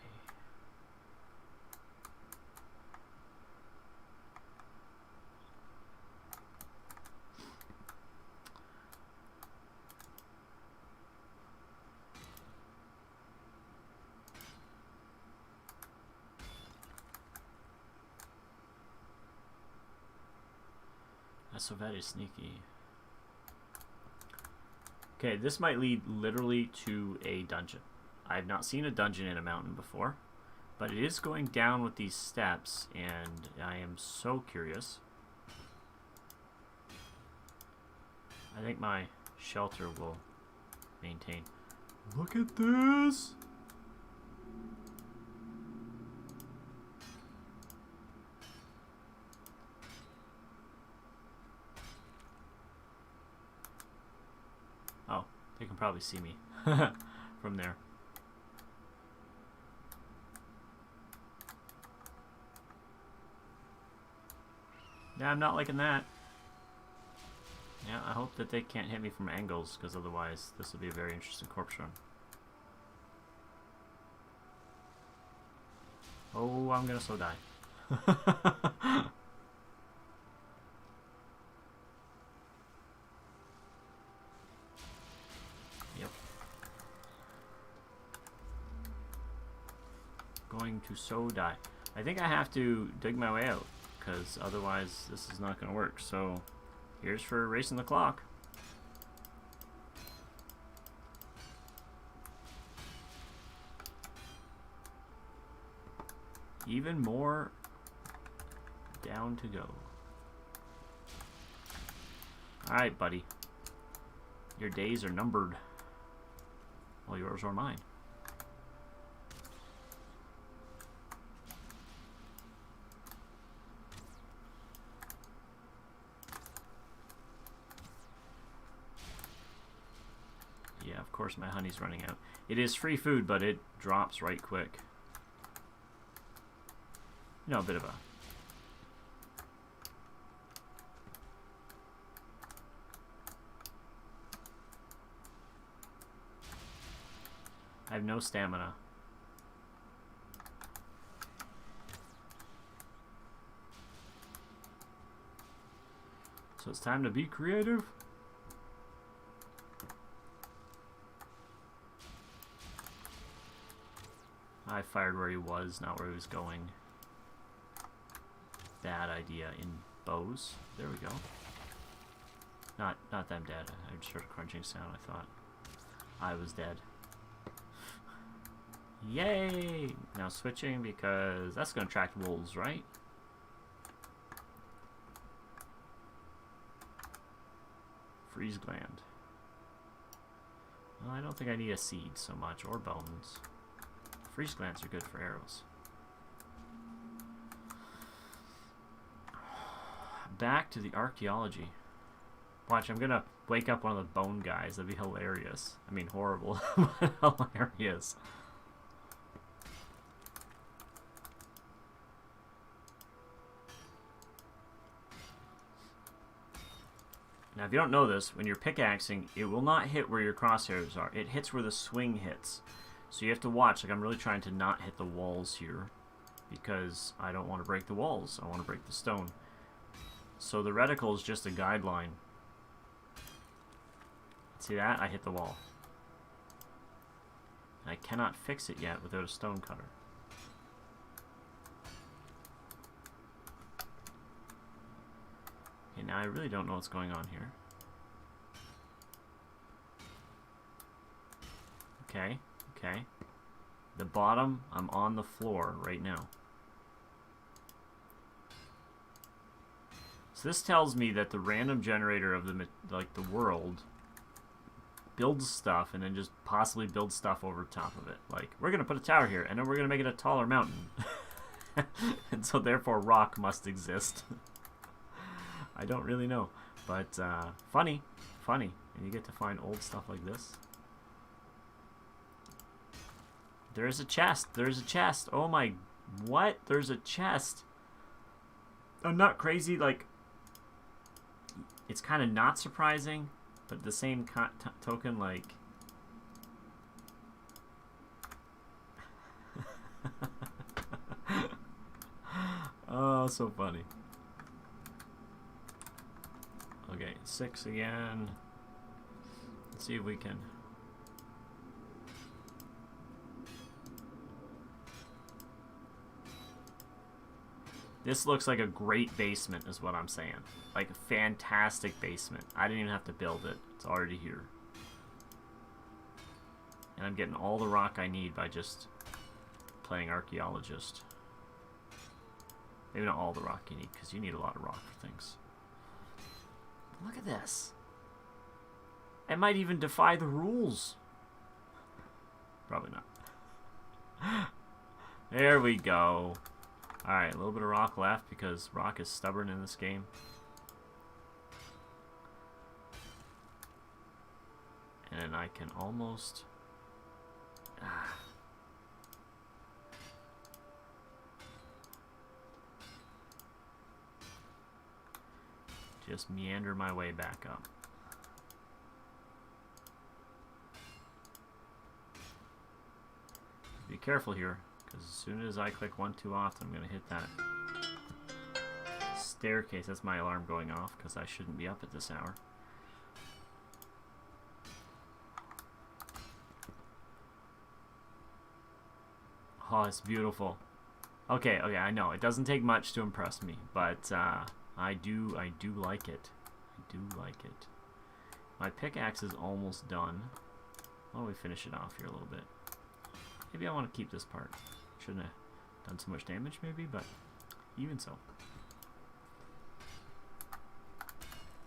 That's so very sneaky. Okay, this might lead literally to a dungeon. I've not seen a dungeon in a mountain before, but it is going down with these steps, and I am so curious. I think my shelter will maintain. Look at this! Oh, they can probably see me from there. Yeah, I'm not liking that. Yeah, I hope that they can't hit me from angles, because otherwise this will be a very interesting corpse run. Oh, I'm gonna so die. Yep. Going to so die. I think I have to dig my way out, because otherwise this is not gonna work. So here's for racing the clock. Even more down to go. Alright, buddy. Your days are numbered. Well, yours or mine. Yeah, of course my honey's running out. It is free food, but it drops right quick. You know, a bit of a... I have no stamina. So it's time to be creative. I fired where he was, not where he was going. Bad idea in bows. There we go. Not that I'm dead. I just heard a crunching sound. I thought I was dead. Yay! Now switching, because that's going to attract wolves, right? Freeze gland. Well, I don't think I need a seed so much, or bones. Freeze glands are good for arrows. Back to the archaeology. Watch, I'm gonna wake up one of the bone guys. That'd be hilarious. I mean, horrible, but hilarious. Now, if you don't know this, when you're pickaxing, it will not hit where your crosshairs are. It hits where the swing hits. So you have to watch. Like, I'm really trying to not hit the walls here, because I don't want to break the walls. I want to break the stone. So the reticle is just a guideline. See that? I hit the wall. And I cannot fix it yet without a stone cutter. Okay, now I really don't know what's going on here. Okay, okay. The bottom, I'm on the floor right now. So this tells me that the random generator of the world builds stuff and then just possibly builds stuff over top of it. Like, we're going to put a tower here, and then we're going to make it a taller mountain. And so therefore rock must exist. I don't really know. But funny. And you get to find old stuff like this. There's a chest. There's a chest. Oh my... What? There's a chest. I'm not crazy. Like, it's kind of not surprising, but the same token, like... Oh, so funny. Okay, 6 again. Let's see if we can... This looks like a great basement is what I'm saying. Like a fantastic basement. I didn't even have to build it. It's already here. And I'm getting all the rock I need by just playing archaeologist. Maybe not all the rock you need, because you need a lot of rock for things. But look at this. It might even defy the rules. Probably not. There we go. Alright, a little bit of rock left because rock is stubborn in this game. And I can almost... just meander my way back up. Be careful here. Because as soon as I click 1 too often, I'm going to hit that staircase. That's my alarm going off because I shouldn't be up at this hour. Oh, it's beautiful. Okay, I know. It doesn't take much to impress me, but I do like it. I do like it. My pickaxe is almost done. Why don't we finish it off here a little bit? Maybe I want to keep this part. Shouldn't have done so much damage, maybe, but even so.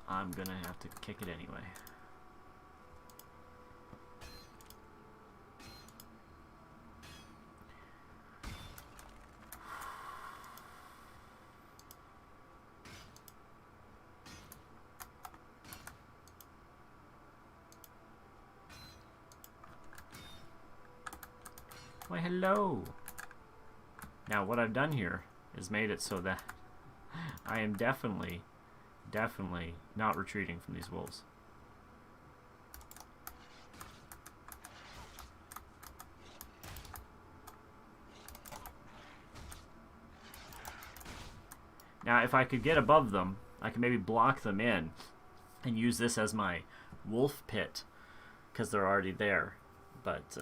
I'm gonna have to kick it anyway. Why, hello! Now, what I've done here is made it so that I am definitely not retreating from these wolves. Now, if I could get above them, I could maybe block them in and use this as my wolf pit because they're already there. But,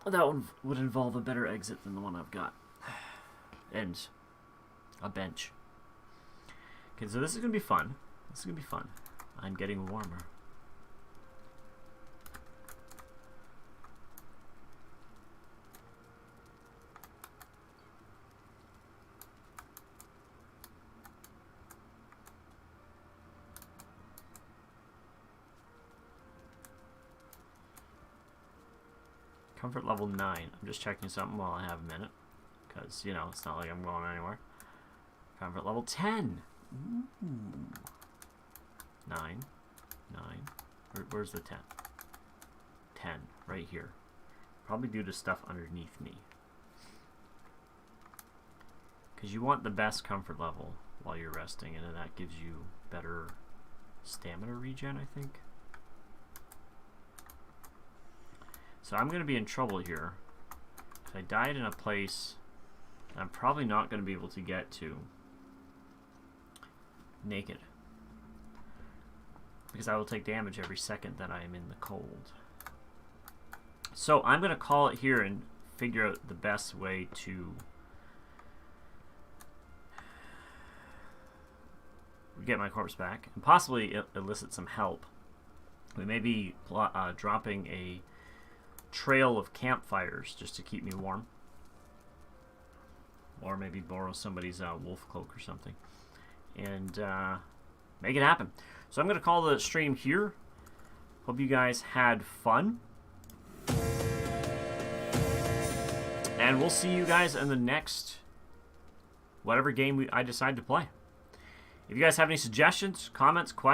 that one would involve a better exit than the one I've got. And a bench. Okay, so this is going to be fun. This is going to be fun. I'm getting warmer. Comfort level 9. I'm just checking something while I have a minute. Because, you know, it's not like I'm going anywhere. Comfort level 10. Ooh. 9. Where's the 10? 10. Right here. Probably due to stuff underneath me. Because you want the best comfort level while you're resting. And then that gives you better stamina regen, I think. So I'm going to be in trouble here. If I died in a place that I'm probably not going to be able to get to naked. because I will take damage every second that I am in the cold. So I'm going to call it here and figure out the best way to get my corpse back and possibly elicit some help. We may be dropping a trail of campfires just to keep me warm, or maybe borrow somebody's wolf cloak or something and make it happen. So I'm going to call the stream here. Hope you guys had fun, and we'll see you guys in the next whatever game I decide to play. If you guys have any suggestions, comments, questions,